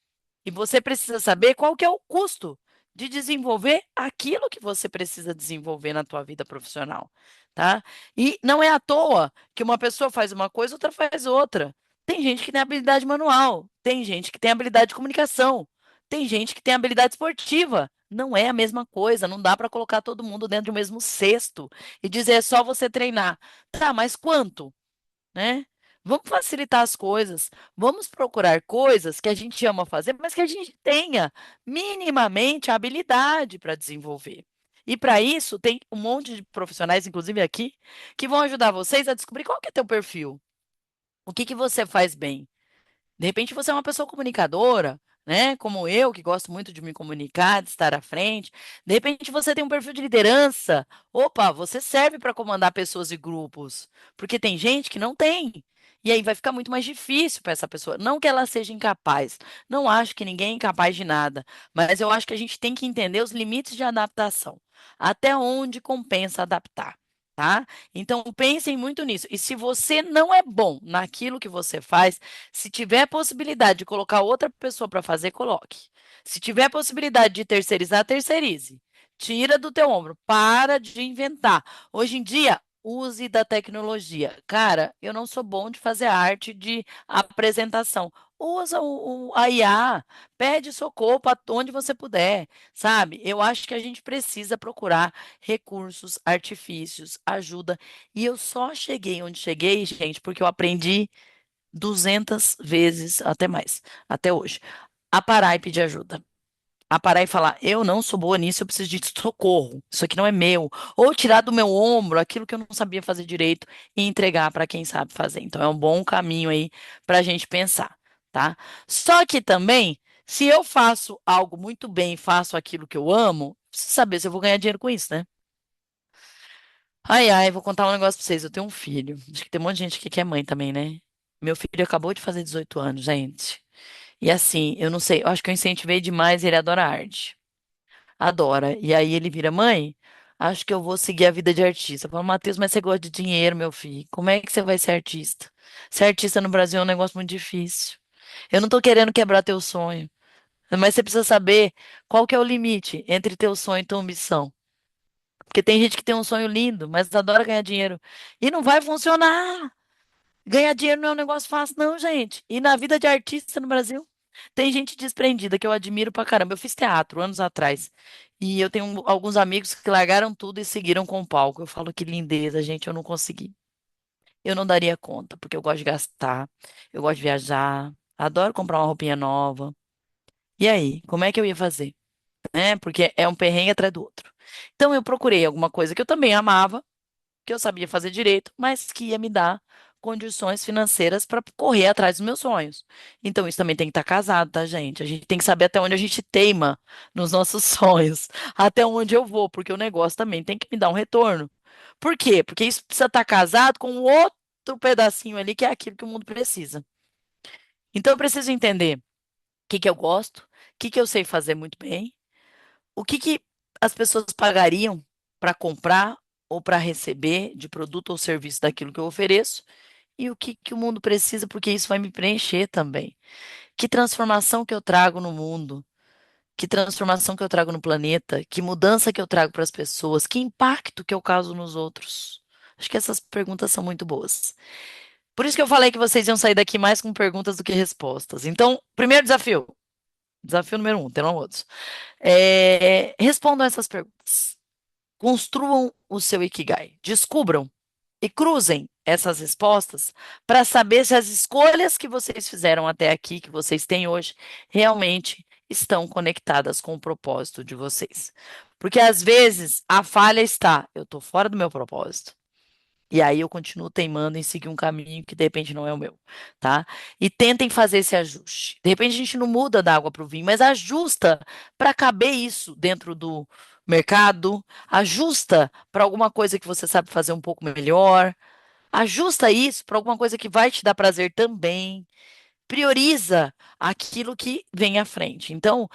E você precisa saber qual que é o custo de desenvolver aquilo que você precisa desenvolver na tua vida profissional, tá? E não é à toa que uma pessoa faz uma coisa, outra faz outra. Tem gente que tem habilidade manual, tem gente que tem habilidade de comunicação, tem gente que tem habilidade esportiva. Não é a mesma coisa, não dá para colocar todo mundo dentro do mesmo cesto e dizer é só você treinar. Tá, mas quanto? Né? Vamos facilitar as coisas, vamos procurar coisas que a gente ama fazer, mas que a gente tenha minimamente a habilidade para desenvolver. E para isso, tem um monte de profissionais, inclusive aqui, que vão ajudar vocês a descobrir qual que é teu perfil, o que que você faz bem. De repente você é uma pessoa comunicadora, né? Como eu, que gosto muito de me comunicar, de estar à frente. De repente você tem um perfil de liderança. Opa, você serve para comandar pessoas e grupos, porque tem gente que não tem. E aí vai ficar muito mais difícil para essa pessoa. Não que ela seja incapaz. Não acho que ninguém é incapaz de nada, mas eu acho que a gente tem que entender os limites de adaptação. Até onde compensa adaptar, tá? Então pensem muito nisso. E se você não é bom naquilo que você faz, se tiver possibilidade de colocar outra pessoa para fazer, coloque. Se tiver possibilidade de terceirizar, terceirize. Tira do teu ombro, para de inventar. Hoje em dia, use da tecnologia. Cara, eu não sou bom de fazer arte de apresentação. Usa a IA, pede socorro para onde você puder, sabe? Eu acho que a gente precisa procurar recursos, artifícios, ajuda. E eu só cheguei onde cheguei, gente, porque eu aprendi 200 vezes, até mais, até hoje, a parar e pedir ajuda. A parar e falar, eu não sou boa nisso, eu preciso de socorro. Isso aqui não é meu. Ou tirar do meu ombro aquilo que eu não sabia fazer direito e entregar para quem sabe fazer. Então é um bom caminho aí para a gente pensar, tá? Só que também, se eu faço algo muito bem, faço aquilo que eu amo, preciso saber se eu vou ganhar dinheiro com isso, né? Ai, ai, vou contar um negócio pra vocês. Eu tenho um filho. Acho que tem um monte de gente aqui que é mãe também, né? Meu filho acabou de fazer 18 anos, gente. E assim, eu não sei, eu acho que eu incentivei demais, ele adora arte. Adora. E aí ele vira mãe, acho que eu vou seguir a vida de artista. Eu falo, Matheus, mas você gosta de dinheiro, meu filho. Como é que você vai ser artista? Ser artista no Brasil é um negócio muito difícil. Eu não tô querendo quebrar teu sonho, mas você precisa saber qual que é o limite entre teu sonho e tua ambição. Porque tem gente que tem um sonho lindo, mas adora ganhar dinheiro. E não vai funcionar. Ganhar dinheiro não é um negócio fácil, não, gente. E na vida de artista no Brasil, tem gente desprendida que eu admiro pra caramba. Eu fiz teatro anos atrás. E eu tenho alguns amigos que largaram tudo e seguiram com o palco. Eu falo que lindeza, gente, eu não consegui. Eu não daria conta, porque eu gosto de gastar, eu gosto de viajar, adoro comprar uma roupinha nova. E aí, como é que eu ia fazer? Né? Porque é um perrengue atrás do outro. Então eu procurei alguma coisa que eu também amava, que eu sabia fazer direito, mas que ia me dar condições financeiras para correr atrás dos meus sonhos. Então isso também tem que estar casado, tá, gente? A gente tem que saber até onde a gente teima nos nossos sonhos, até onde eu vou, porque o negócio também tem que me dar um retorno. Por quê? Porque isso precisa estar casado com outro pedacinho ali que é aquilo que o mundo precisa. Então eu preciso entender o que que eu gosto, o que que eu sei fazer muito bem, o que que as pessoas pagariam para comprar ou para receber de produto ou serviço daquilo que eu ofereço e o que que o mundo precisa, porque isso vai me preencher também. Que transformação que eu trago no mundo, que transformação que eu trago no planeta, que mudança que eu trago para as pessoas, que impacto que eu causo nos outros. Acho que essas perguntas são muito boas. Por isso que eu falei que vocês iam sair daqui mais com perguntas do que respostas. Então, primeiro desafio. Desafio número um, terão outros. Respondam essas perguntas. Construam o seu Ikigai. Descubram e cruzem essas respostas para saber se as escolhas que vocês fizeram até aqui, que vocês têm hoje, realmente estão conectadas com o propósito de vocês. Porque às vezes a falha está, eu estou fora do meu propósito. E aí eu continuo teimando em seguir um caminho que de repente não é o meu, tá? E tentem fazer esse ajuste. De repente a gente não muda da água para o vinho, mas ajusta para caber isso dentro do mercado, ajusta para alguma coisa que você sabe fazer um pouco melhor, ajusta isso para alguma coisa que vai te dar prazer também. Prioriza aquilo que vem à frente. Então,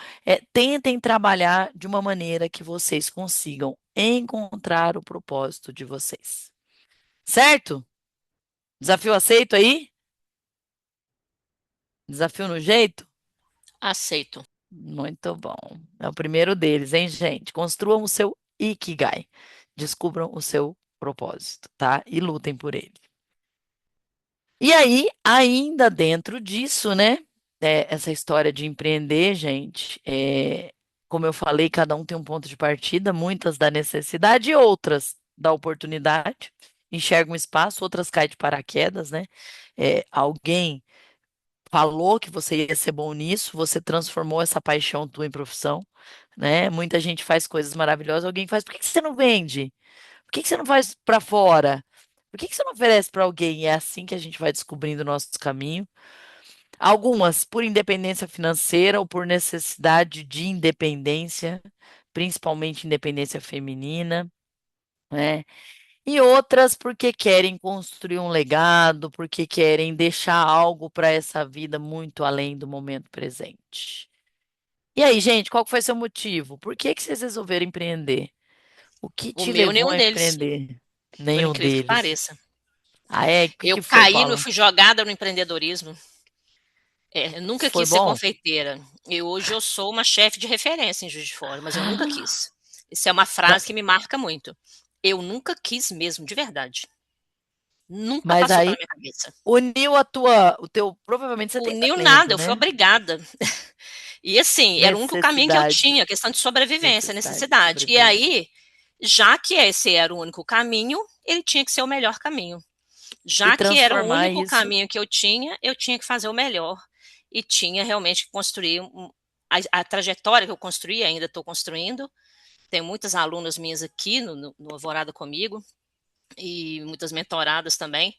tentem trabalhar de uma maneira que vocês consigam encontrar o propósito de vocês. Certo? Desafio aceito aí? Desafio no jeito? Aceito. Muito bom. É o primeiro deles, hein, gente? Construam o seu Ikigai. Descubram o seu propósito, tá? E lutem por ele. E aí, ainda dentro disso, né? Essa história de empreender, gente, como eu falei, cada um tem um ponto de partida, muitas da necessidade e outras da oportunidade. Enxerga um espaço, outras caem de paraquedas, né? Alguém falou que você ia ser bom nisso, você transformou essa paixão tua em profissão, né? Muita gente faz coisas maravilhosas, alguém faz, por que que você não vende? Por que que você não faz para fora? Por que que você não oferece para alguém? E é assim que a gente vai descobrindo o nosso caminho. Algumas por independência financeira ou por necessidade de independência, principalmente independência feminina, né? E outras porque querem construir um legado, porque querem deixar algo para essa vida muito além do momento presente. E aí, gente, qual que foi seu motivo? Por que que vocês resolveram empreender? O que O te meu, levou nenhum a deles, empreender? por Nenhum incrível que deles. pareça. Ah, é? O que Eu que foi, caí, eu Paula? fui jogada no empreendedorismo. Eu nunca Foi quis ser bom? confeiteira. E hoje eu sou uma chefe de referência em Juiz de Fora, mas eu nunca quis. Isso é uma Não, frase que me marca muito. Eu nunca quis mesmo, de verdade. Nunca mas passou pela aí minha cabeça. uniu o teu, provavelmente você tem Uniu nada, talento, eu fui né? obrigada. E assim, era o único caminho que eu Necessidade, tinha, questão de sobrevivência, necessidade de necessidade. E sobrevivência. aí, já que esse era o único caminho, ele tinha que ser o melhor caminho. E Já que era o transformar único isso. caminho que eu tinha que fazer o melhor. E tinha realmente que construir a trajetória que eu construí, ainda estou construindo. Tenho muitas alunas minhas aqui no Alvorada comigo, e muitas mentoradas também.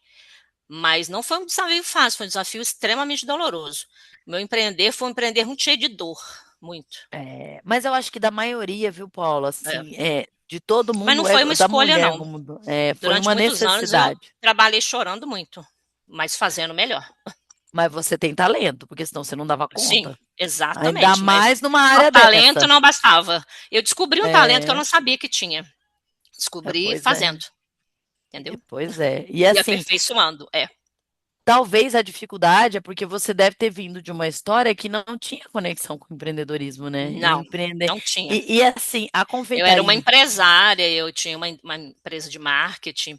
Mas não foi um desafio fácil, foi um desafio extremamente doloroso. Meu empreender foi um empreender muito cheio de dor, muito. Mas eu acho que da maioria, viu, Paula, É. assim, de todo Mas não mundo, foi uma da escolha, mulher, não. como, foi Durante uma muitos anos eu necessidade. trabalhei chorando muito, mas fazendo melhor. Mas você tem talento, porque senão você não dava Sim, conta. Ainda exatamente, mas mais numa só área talento dessa. não bastava. Eu descobri um talento que eu É, não sabia que tinha. Descobri pois é, fazendo, entendeu? pois é. E E assim, aperfeiçoando, é. talvez a dificuldade é porque você deve ter vindo de uma história que não tinha conexão com o empreendedorismo, né? E Não, empreender. não tinha. E assim, a Eu era uma confeitaria, empresária, eu tinha uma empresa de marketing.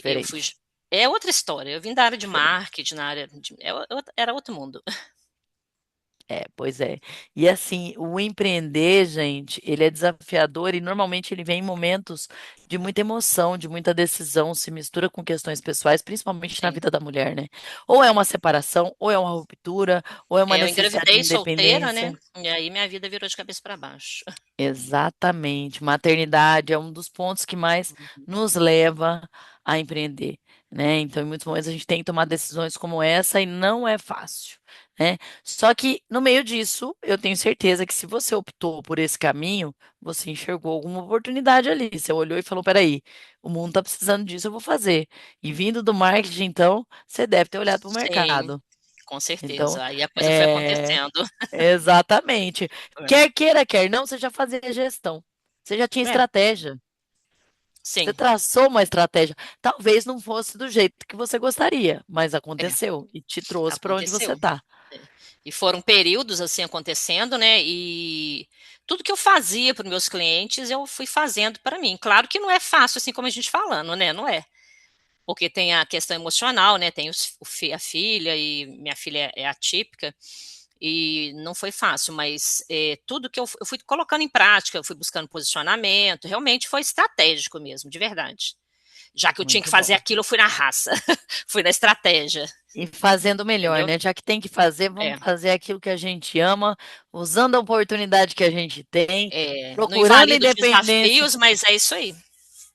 Eu fui. diferente, É outra história. Eu vim da área de diferente. marketing, na área de. Era outro mundo. Pois é. E assim, o empreender, gente, ele é desafiador e normalmente ele vem em momentos de muita emoção, de muita decisão, se mistura com questões pessoais, principalmente na Sim. vida da mulher, né? Ou é uma separação, ou é uma ruptura, ou é uma Eu necessidade de engravidei solteira, né? independência. E aí minha vida virou de cabeça para baixo. Exatamente. Maternidade é um dos pontos que mais nos leva a empreender, né? Então, em muitos momentos a gente tem que tomar decisões como essa e não é fácil, né? Só que no meio disso, eu tenho certeza que se você optou por esse caminho, você enxergou alguma oportunidade ali. Você olhou e falou: peraí, o mundo está precisando disso, eu vou fazer. E vindo do marketing, então, você deve ter olhado para o Sim, mercado. com Então, certeza. Aí a coisa foi é. acontecendo. Exatamente. É. Quer queira, quer não, você já fazia gestão. Você já tinha É, estratégia. Você sim, traçou uma estratégia. Talvez não fosse do jeito que você gostaria, mas é, aconteceu e te trouxe para onde você aconteceu. está. É. E foram períodos assim acontecendo, né? E tudo que eu fazia para os meus clientes, eu fui fazendo para mim. Claro que não é fácil, assim como a gente falando, né? Não é. Porque tem a questão emocional, né? Tem a filha, e minha filha é atípica, e não foi fácil, mas tudo que eu fui colocando em prática, eu fui buscando posicionamento, realmente foi estratégico mesmo, de verdade. Já que eu tinha que Muito fazer bom. aquilo, eu fui na raça, fui na estratégia, E fazendo melhor, entendeu? né? Já que tem que fazer, vamos É, fazer aquilo que a gente ama, usando a oportunidade que a gente tem, não procurando invalido os independência. desafios, mas é isso aí,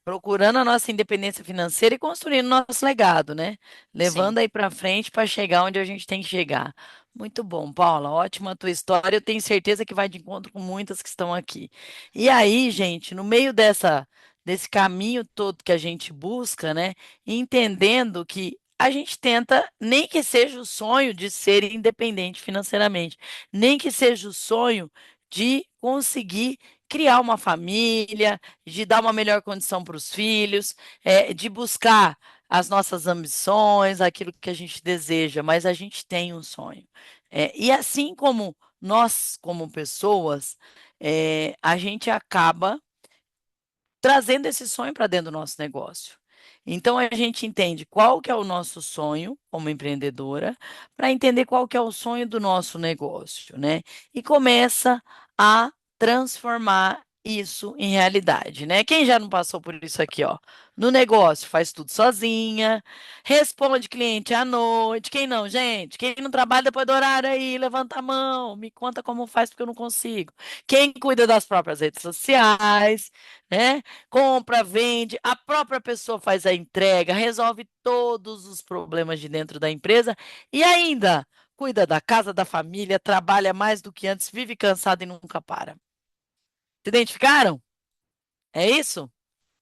Procurando a nossa independência financeira e construindo nosso legado, né? sim. Levando aí para frente para chegar onde a gente tem que chegar. Muito bom, Paula. Ótima a tua história. Eu tenho certeza que vai de encontro com muitas que estão aqui. E aí, gente, no meio desse caminho todo que a gente busca, né? Entendendo que a gente tenta, nem que seja o sonho de ser independente financeiramente, nem que seja o sonho de conseguir criar uma família, de dar uma melhor condição para os filhos, de buscar as nossas ambições, aquilo que a gente deseja, mas a gente tem um sonho. E assim como nós, como pessoas, a gente acaba trazendo esse sonho para dentro do nosso negócio. Então a gente entende qual que é o nosso sonho como empreendedora, para entender qual que é o sonho do nosso negócio, né? E começa a transformar isso em realidade, né? Quem já não passou por isso aqui, ó? No negócio, faz tudo sozinha, responde cliente à noite. Quem não, gente? Quem não trabalha depois do horário aí, levanta a mão, me conta como faz porque eu não consigo. Quem cuida das próprias redes sociais, né? Compra, vende, a própria pessoa faz a entrega, resolve todos os problemas de dentro da empresa e ainda cuida da casa, da família, trabalha mais do que antes, vive cansado e nunca para. Se identificaram? É isso?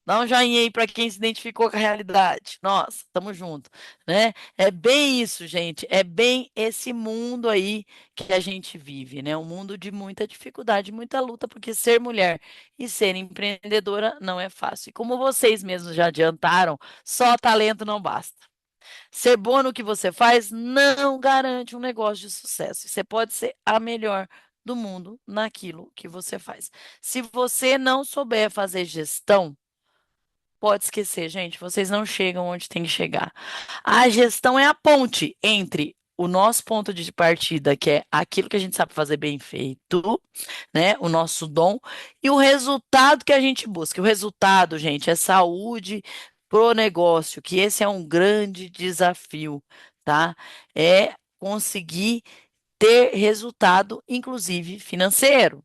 Dá um joinha aí para quem se identificou com a realidade. Nossa, tamo junto, né? É bem isso, gente. É bem esse mundo aí que a gente vive, né? Um mundo de muita dificuldade, muita luta, porque ser mulher e ser empreendedora não é fácil. E como vocês mesmos já adiantaram, só talento não basta. Ser boa no que você faz não garante um negócio de sucesso. Você pode ser a melhor do mundo naquilo que você faz. Se você não souber fazer gestão, pode esquecer, gente, vocês não chegam onde tem que chegar. A gestão é a ponte entre o nosso ponto de partida, que é aquilo que a gente sabe fazer bem feito, né? O nosso dom, e o resultado que a gente busca. O resultado, gente, é saúde pro negócio, que esse é um grande desafio, tá? É conseguir ter resultado, inclusive financeiro,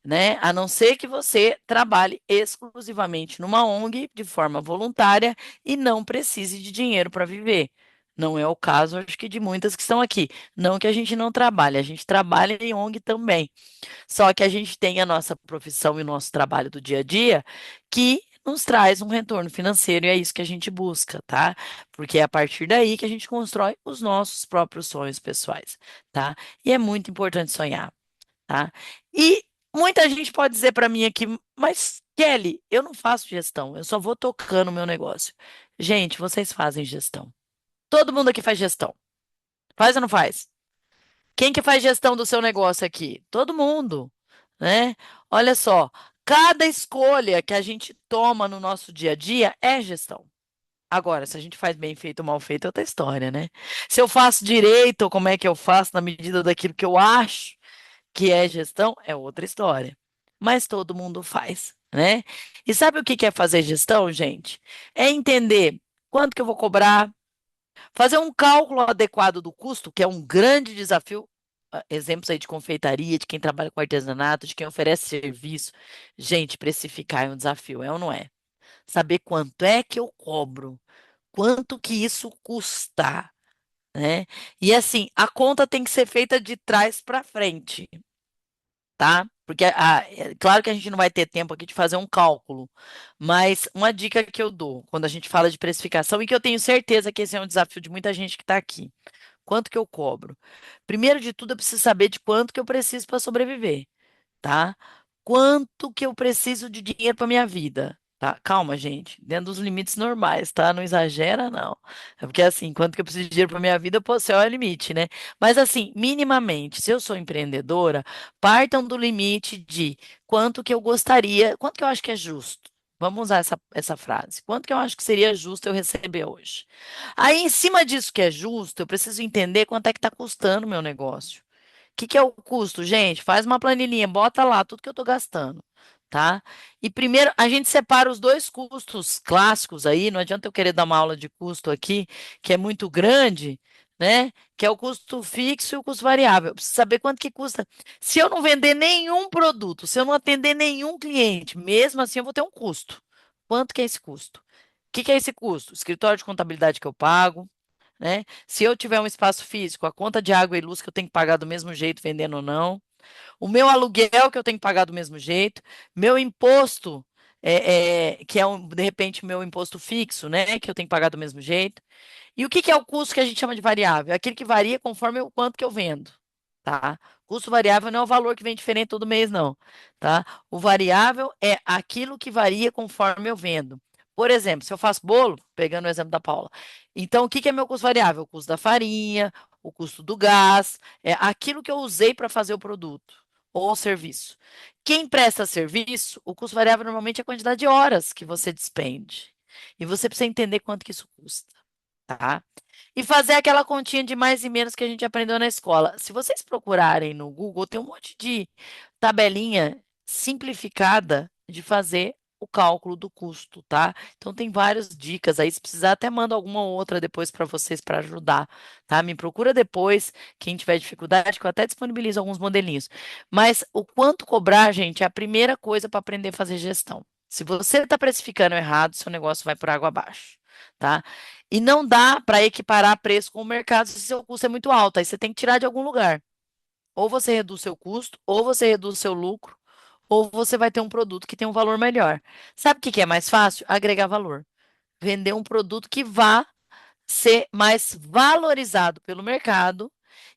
né? A não ser que você trabalhe exclusivamente numa ONG de forma voluntária e não precise de dinheiro para viver. Não é o caso, acho que de muitas que estão aqui. Não que a gente não trabalhe, a gente trabalha em ONG também. Só que a gente tem a nossa profissão e o nosso trabalho do dia a dia que nos traz um retorno financeiro e é isso que a gente busca, tá? Porque é a partir daí que a gente constrói os nossos próprios sonhos pessoais, tá? E é muito importante sonhar, tá? E muita gente pode dizer para mim aqui, mas Kelly, eu não faço gestão, eu só vou tocando o meu negócio. Gente, vocês fazem gestão. Todo mundo aqui faz gestão. Faz ou não faz? Quem que faz gestão do seu negócio aqui? Todo mundo, né? Olha só, cada escolha que a gente toma no nosso dia a dia é gestão. Agora, se a gente faz bem feito ou mal feito, é outra história, né? Se eu faço direito, ou como é que eu faço na medida daquilo que eu acho que é gestão, é outra história. Mas todo mundo faz, né? E sabe o que que é fazer gestão, gente? É entender quanto que eu vou cobrar, fazer um cálculo adequado do custo, que é um grande desafio. Exemplos aí de confeitaria, de quem trabalha com artesanato, de quem oferece serviço. Gente, precificar é um desafio, é ou não é? Saber quanto é que eu cobro, quanto que isso custa, né? E assim, a conta tem que ser feita de trás para frente, tá? Porque é claro que a gente não vai ter tempo aqui de fazer um cálculo, mas uma dica que eu dou quando a gente fala de precificação, e que eu tenho certeza que esse é um desafio de muita gente que está aqui. Quanto que eu cobro? Primeiro de tudo, eu preciso saber de quanto que eu preciso para sobreviver, tá? Quanto que eu preciso de dinheiro para minha vida? Tá? Calma, gente, dentro dos limites normais, tá? Não exagera, não. É porque assim, quanto que eu preciso de dinheiro para minha vida, pô, céu é o limite, né? Mas assim, minimamente, se eu sou empreendedora, partam do limite de quanto que eu gostaria, quanto que eu acho que é justo. Vamos usar essa frase. Quanto que eu acho que seria justo eu receber hoje? Aí, em cima disso que é justo, eu preciso entender quanto é que está custando o meu negócio. Que é o custo, gente? Faz uma planilhinha, bota lá tudo que eu estou gastando, tá? E primeiro a gente separa os dois custos clássicos aí, não adianta eu querer dar uma aula de custo aqui, que é muito grande, né? Que é o custo fixo e o custo variável. Eu preciso saber quanto que custa. Se eu não vender nenhum produto, se eu não atender nenhum cliente, mesmo assim eu vou ter um custo. Quanto que é esse custo? O que é esse custo? Escritório de contabilidade que eu pago, né? Se eu tiver um espaço físico, a conta de água e luz que eu tenho que pagar do mesmo jeito, vendendo ou não, o meu aluguel que eu tenho que pagar do mesmo jeito, meu imposto, que é de repente meu imposto fixo, né? Que eu tenho que pagar do mesmo jeito. E o que é o custo que a gente chama de variável? É aquele que varia conforme o quanto que eu vendo, tá? Custo variável não é o valor que vem diferente todo mês, não, tá? O variável é aquilo que varia conforme eu vendo. Por exemplo, se eu faço bolo, pegando o exemplo da Paula, então o que é meu custo variável? O custo da farinha, o custo do gás, é aquilo que eu usei para fazer o produto ou o serviço. Quem presta serviço, o custo variável normalmente é a quantidade de horas que você despende. E você precisa entender quanto que isso custa, tá? E fazer aquela continha de mais e menos que a gente aprendeu na escola. Se vocês procurarem no Google, tem um monte de tabelinha simplificada de fazer o cálculo do custo, tá? Então tem várias dicas aí, se precisar até mando alguma outra depois para vocês para ajudar, tá? Me procura depois, quem tiver dificuldade, que eu até disponibilizo alguns modelinhos. Mas o quanto cobrar, gente, é a primeira coisa para aprender a fazer gestão. Se você está precificando errado, seu negócio vai por água abaixo, tá? E não dá para equiparar preço com o mercado se seu custo é muito alto. Aí você tem que tirar de algum lugar. Ou você reduz seu custo, ou você reduz seu lucro, ou você vai ter um produto que tem um valor melhor. Sabe o que que é mais fácil? Agregar valor. Vender um produto que vá ser mais valorizado pelo mercado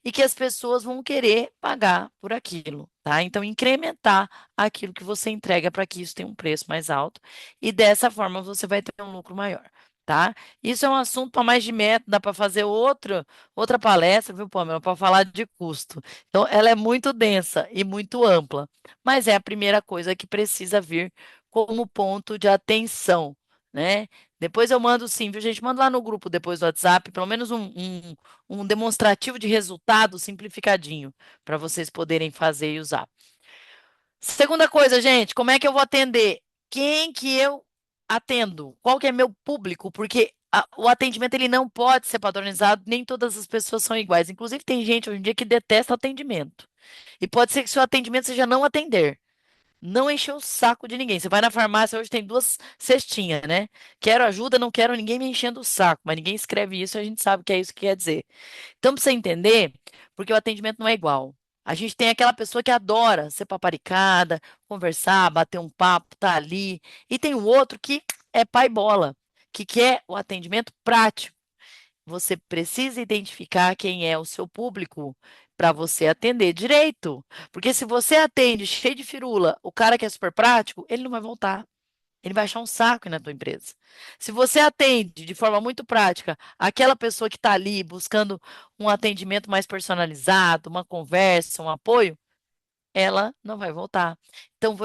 e que as pessoas vão querer pagar por aquilo, tá? Então, incrementar aquilo que você entrega para que isso tenha um preço mais alto e dessa forma você vai ter um lucro maior, tá? Isso é um assunto para mais de método, dá para fazer outra palestra, viu, Pamela, para falar de custo. Então, ela é muito densa e muito ampla, mas é a primeira coisa que precisa vir como ponto de atenção, né? Depois eu mando sim, viu, gente? Manda lá no grupo depois do WhatsApp, pelo menos um demonstrativo de resultado simplificadinho, para vocês poderem fazer e usar. Segunda coisa, gente, como é que eu vou atender? Quem que eu atendo? Qual que é meu público? Porque o atendimento ele não pode ser padronizado, nem todas as pessoas são iguais. Inclusive, tem gente hoje em dia que detesta atendimento. E pode ser que seu atendimento seja não atender. Não encher o saco de ninguém. Você vai na farmácia, hoje tem duas cestinhas, né? Quero ajuda, não quero ninguém me enchendo o saco, mas ninguém escreve isso, a gente sabe que é isso que quer dizer. Então, para você entender, porque o atendimento não é igual. A gente tem aquela pessoa que adora ser paparicada, conversar, bater um papo, tá ali. E tem o outro que é pai bola, que quer o atendimento prático. Você precisa identificar quem é o seu público para você atender direito. Porque se você atende cheio de firula, o cara que é super prático, ele não vai voltar. Ele vai achar um saco na tua empresa. Se você atende de forma muito prática aquela pessoa que está ali buscando um atendimento mais personalizado, uma conversa, um apoio, ela não vai voltar. Então,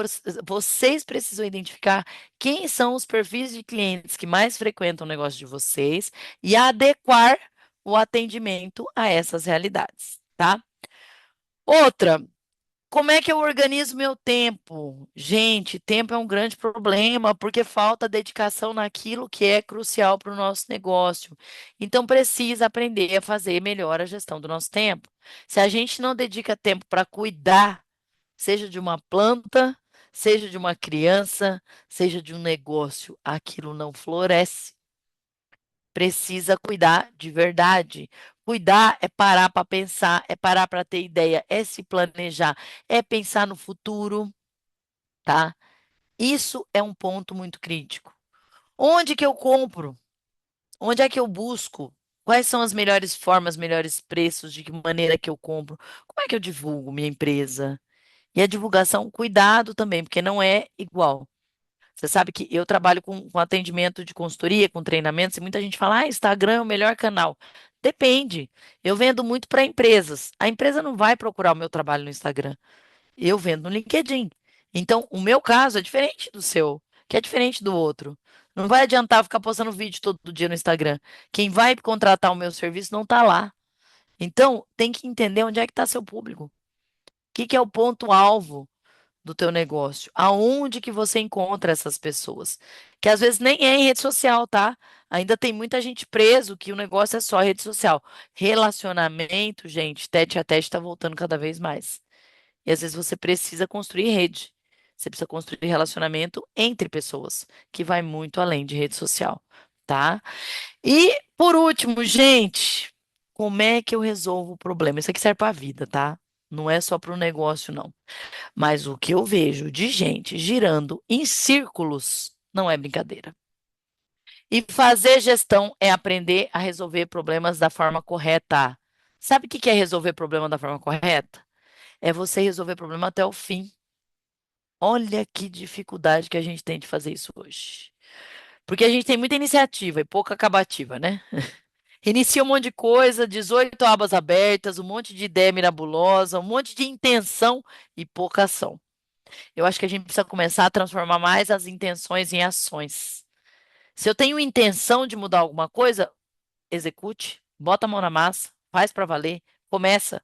vocês precisam identificar quem são os perfis de clientes que mais frequentam o negócio de vocês e adequar o atendimento a essas realidades, tá? Outra, como é que eu organizo meu tempo? Gente, tempo é um grande problema porque falta dedicação naquilo que é crucial para o nosso negócio. Então, precisa aprender a fazer melhor a gestão do nosso tempo. Se a gente não dedica tempo para cuidar, seja de uma planta, seja de uma criança, seja de um negócio, aquilo não floresce. Precisa cuidar de verdade. Cuidar é parar para pensar, é parar para ter ideia, é se planejar, é pensar no futuro, tá? Isso é um ponto muito crítico. Onde que eu compro? Onde é que eu busco? Quais são as melhores formas, melhores preços, de que maneira que eu compro? Como é que eu divulgo minha empresa? E a divulgação, cuidado também, porque não é igual. Você sabe que eu trabalho com atendimento de consultoria, com treinamentos, e muita gente fala, Instagram é o melhor canal. Depende. Eu vendo muito para empresas. A empresa não vai procurar o meu trabalho no Instagram. Eu vendo no LinkedIn. Então, o meu caso é diferente do seu, que é diferente do outro. Não vai adiantar ficar postando vídeo todo dia no Instagram. Quem vai contratar o meu serviço não está lá. Então, tem que entender onde é que está seu público. O que que é o ponto-alvo do teu negócio? Aonde que você encontra essas pessoas? Que às vezes nem é em rede social, tá? Ainda tem muita gente preso que o negócio é só rede social. Relacionamento, gente, tete a tete está voltando cada vez mais. E às vezes você precisa construir rede. Você precisa construir relacionamento entre pessoas, que vai muito além de rede social, tá? E por último, gente, como é que eu resolvo o problema? Isso aqui serve para a vida, tá? Não é só para o negócio, não. Mas o que eu vejo de gente girando em círculos não é brincadeira. E fazer gestão é aprender a resolver problemas da forma correta. Sabe o que é resolver problema da forma correta? É você resolver problema até o fim. Olha que dificuldade que a gente tem de fazer isso hoje. Porque a gente tem muita iniciativa e pouca acabativa, né? Inicia um monte de coisa, 18 abas abertas, um monte de ideia mirabulosa, um monte de intenção e pouca ação. Eu acho que a gente precisa começar a transformar mais as intenções em ações. Se eu tenho intenção de mudar alguma coisa, execute, bota a mão na massa, faz para valer, começa,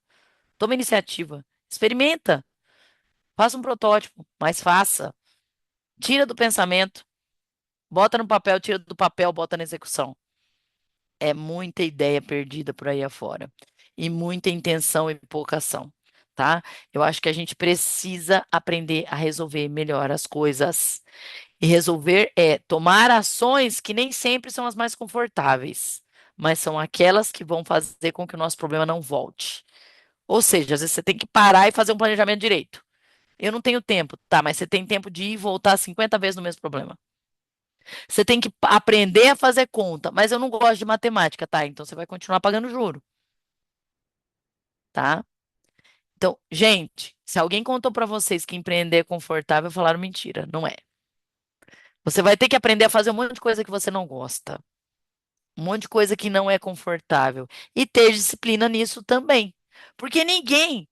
toma iniciativa, experimenta, faça um protótipo, mas faça. Tira do pensamento, bota no papel, tira do papel, bota na execução. É muita ideia perdida por aí afora. E muita intenção e pouca ação, tá? Eu acho que a gente precisa aprender a resolver melhor as coisas. E resolver é tomar ações que nem sempre são as mais confortáveis, mas são aquelas que vão fazer com que o nosso problema não volte. Ou seja, às vezes você tem que parar e fazer um planejamento direito. Eu não tenho tempo, tá, mas você tem tempo de ir e voltar 50 vezes no mesmo problema. Você tem que aprender a fazer conta, mas eu não gosto de matemática, tá? Então você vai continuar pagando juro, tá? Então, gente, se alguém contou para vocês que empreender é confortável, falaram mentira, não é. Você vai ter que aprender a fazer um monte de coisa que você não gosta, um monte de coisa que não é confortável e ter disciplina nisso também. Porque ninguém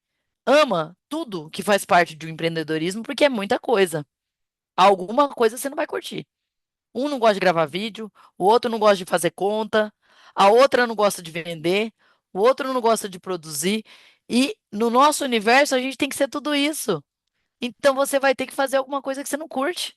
ama tudo que faz parte do empreendedorismo, porque é muita coisa. Alguma coisa você não vai curtir. Um não gosta de gravar vídeo, o outro não gosta de fazer conta, a outra não gosta de vender, o outro não gosta de produzir. E no nosso universo a gente tem que ser tudo isso. Então você vai ter que fazer alguma coisa que você não curte.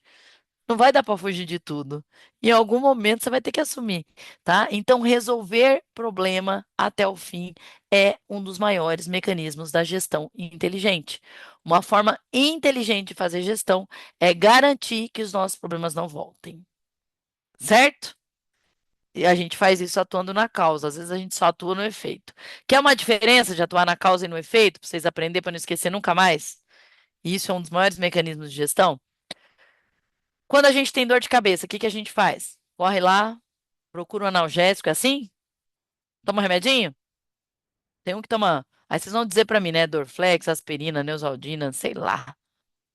Não vai dar para fugir de tudo. Em algum momento você vai ter que assumir, tá? Então resolver problema até o fim é um dos maiores mecanismos da gestão inteligente. Uma forma inteligente de fazer gestão é garantir que os nossos problemas não voltem. Certo? E a gente faz isso atuando na causa. Às vezes a gente só atua no efeito. Quer uma diferença de atuar na causa e no efeito? Para vocês aprenderem para não esquecer nunca mais? E isso é um dos maiores mecanismos de gestão. Quando a gente tem dor de cabeça, o que que a gente faz? Corre lá, procura um analgésico, é assim? Toma um remedinho? Tem um que toma. Aí vocês vão dizer para mim, né? Dorflex, aspirina, Neosaldina, sei lá.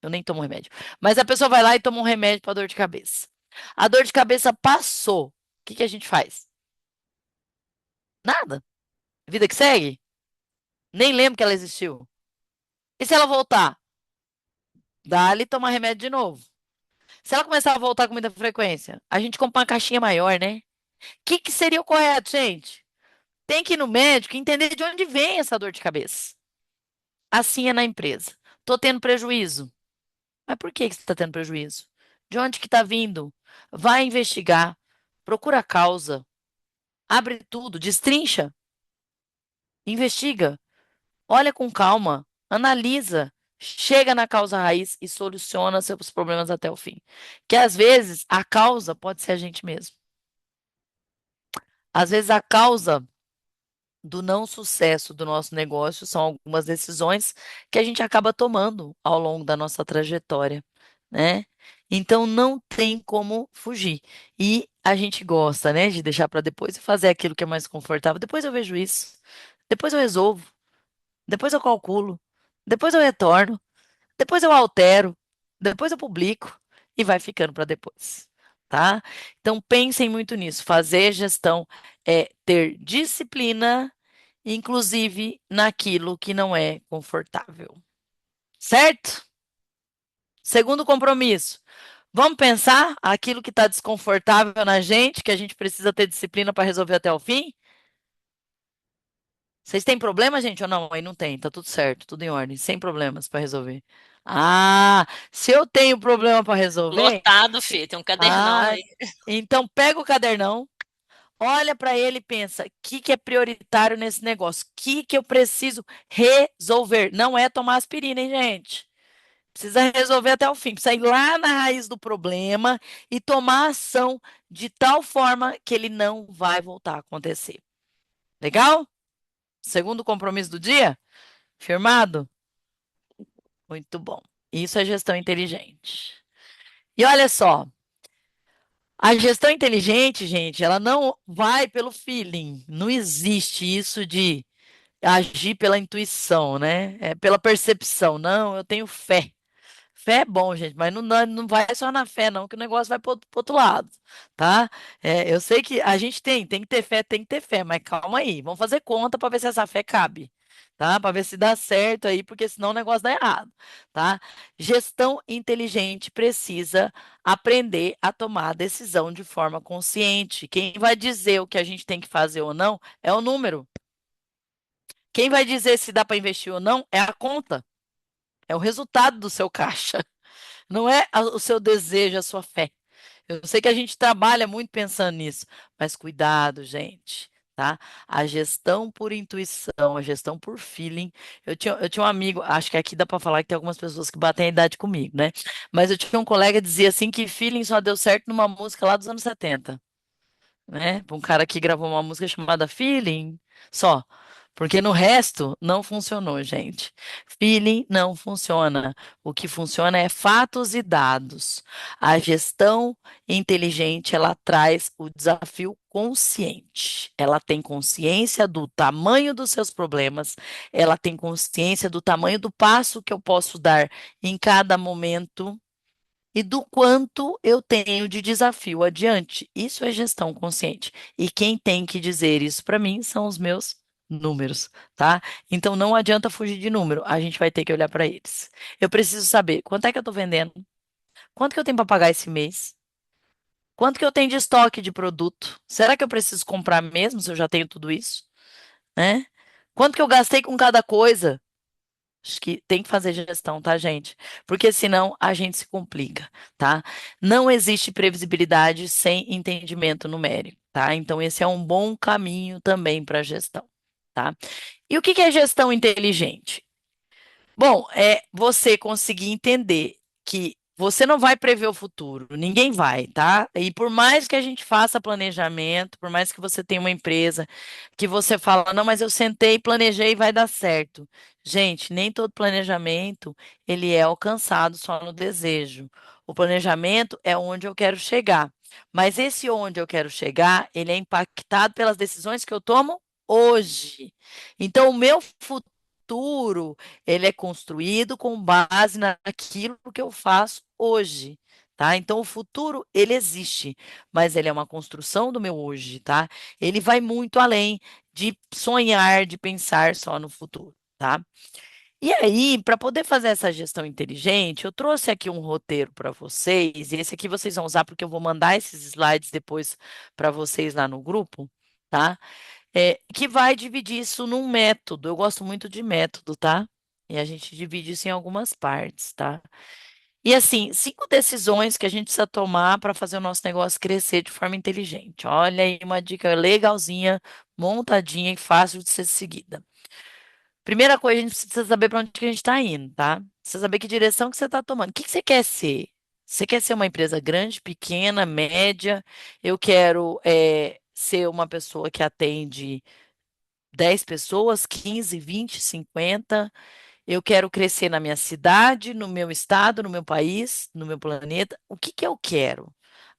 Eu nem tomo remédio. Mas a pessoa vai lá e toma um remédio para dor de cabeça. A dor de cabeça passou. O que que a gente faz? Nada. Vida que segue? Nem lembro que ela existiu. E se ela voltar? dá-lhe tomar remédio de novo. Se ela começar a voltar com muita frequência, a gente compra uma caixinha maior, né? O que seria o correto, gente? Tem que ir no médico e entender de onde vem essa dor de cabeça. Assim é na empresa. Tô tendo prejuízo. Mas por que você está tendo prejuízo? De onde que está vindo? Vai investigar, procura a causa, abre tudo, destrincha, investiga, olha com calma, analisa, chega na causa raiz e soluciona seus problemas até o fim. Que às vezes a causa pode ser a gente mesmo. Às vezes a causa do não sucesso do nosso negócio são algumas decisões que a gente acaba tomando ao longo da nossa trajetória, né? Então não tem como fugir. E a gente gosta, né, de deixar para depois e fazer aquilo que é mais confortável. Depois eu vejo isso, depois eu resolvo, depois eu calculo, depois eu retorno, depois eu altero, depois eu publico e vai ficando para depois. Tá? Então pensem muito nisso. Fazer gestão é ter disciplina inclusive naquilo que não é confortável. Certo? Segundo compromisso. Vamos pensar aquilo que está desconfortável na gente, que a gente precisa ter disciplina para resolver até o fim? Vocês têm problema, gente, ou não? Aí não tem, tá tudo certo, tudo em ordem, sem problemas para resolver. Ah, se eu tenho problema para resolver, Lotado, Fê, tem um cadernão ah, aí. então pega o cadernão, olha para ele e pensa: o que é prioritário nesse negócio? O que eu preciso resolver? Não é tomar aspirina, hein, gente? Precisa resolver até o fim. Precisa ir lá na raiz do problema e tomar ação de tal forma que ele não vai voltar a acontecer. Legal? Segundo compromisso do dia? Firmado? Muito bom. Isso é gestão inteligente. E olha só, a gestão inteligente, gente, ela não vai pelo feeling. Não existe isso de agir pela intuição, né? É pela percepção. Não, eu tenho fé. Fé é bom, gente, mas não vai só na fé, não, que o negócio vai pro outro lado, tá? Eu sei que a gente tem que ter fé, mas calma aí, vamos fazer conta para ver se essa fé cabe, tá? Para ver se dá certo aí, porque senão o negócio dá errado, tá? Gestão inteligente precisa aprender a tomar decisão de forma consciente. Quem vai dizer o que a gente tem que fazer ou não é o número. Quem vai dizer se dá para investir ou não é a conta, é o resultado do seu caixa. Não é o seu desejo, a sua fé. Eu sei que a gente trabalha muito pensando nisso, mas cuidado, gente, tá? A gestão por intuição, a gestão por feeling. Eu tinha um amigo, acho que aqui dá para falar que tem algumas pessoas que batem a idade comigo, né? Mas eu tinha um colega que dizia assim que feeling só deu certo numa música lá dos anos 70, né? Um cara que gravou uma música chamada Feeling, só. Porque no resto não funcionou, gente. Feeling não funciona. O que funciona é fatos e dados. A gestão inteligente, ela traz o desafio consciente. Ela tem consciência do tamanho dos seus problemas, ela tem consciência do tamanho do passo que eu posso dar em cada momento e do quanto eu tenho de desafio adiante. Isso é gestão consciente. E quem tem que dizer isso para mim são os meus números, tá? Então não adianta fugir de número, a gente vai ter que olhar para eles. Eu preciso saber quanto é que eu estou vendendo, quanto que eu tenho para pagar esse mês, quanto que eu tenho de estoque de produto. Será que eu preciso comprar mesmo se eu já tenho tudo isso, né? Quanto que eu gastei com cada coisa? Acho que tem que fazer gestão, tá, gente? Porque senão a gente se complica, tá? Não existe previsibilidade sem entendimento numérico, tá? Então, esse é um bom caminho também para a gestão, tá? E o que que é gestão inteligente? Bom, é você conseguir entender que você não vai prever o futuro, ninguém vai, tá? E por mais que a gente faça planejamento, por mais que você tenha uma empresa que você fala, não, mas eu sentei, planejei e vai dar certo. Gente, nem todo planejamento ele é alcançado só no desejo. O planejamento é onde eu quero chegar. Mas esse onde eu quero chegar, ele é impactado pelas decisões que eu tomo hoje. Então, o meu futuro ele é construído com base naquilo que eu faço hoje, tá? Então, o futuro, ele existe, mas ele é uma construção do meu hoje, tá? Ele vai muito além de sonhar, de pensar só no futuro, tá? E aí, para poder fazer essa gestão inteligente, eu trouxe aqui um roteiro para vocês, e esse aqui vocês vão usar porque eu vou mandar esses slides depois para vocês lá no grupo, tá? Que vai dividir isso num método. Eu gosto muito de método, tá? E a gente divide isso em algumas partes, tá? E assim, 5 decisões que a gente precisa tomar para fazer o nosso negócio crescer de forma inteligente. Olha aí uma dica legalzinha, montadinha e fácil de ser seguida. Primeira coisa, a gente precisa saber para onde que a gente está indo, tá? Precisa saber que direção que você está tomando. O que que você quer ser? Você quer ser uma empresa grande, pequena, média? Eu quero ser uma pessoa que atende 10 pessoas, 15, 20, 50. Eu quero crescer na minha cidade, no meu estado, no meu país, no meu planeta. O que que eu quero?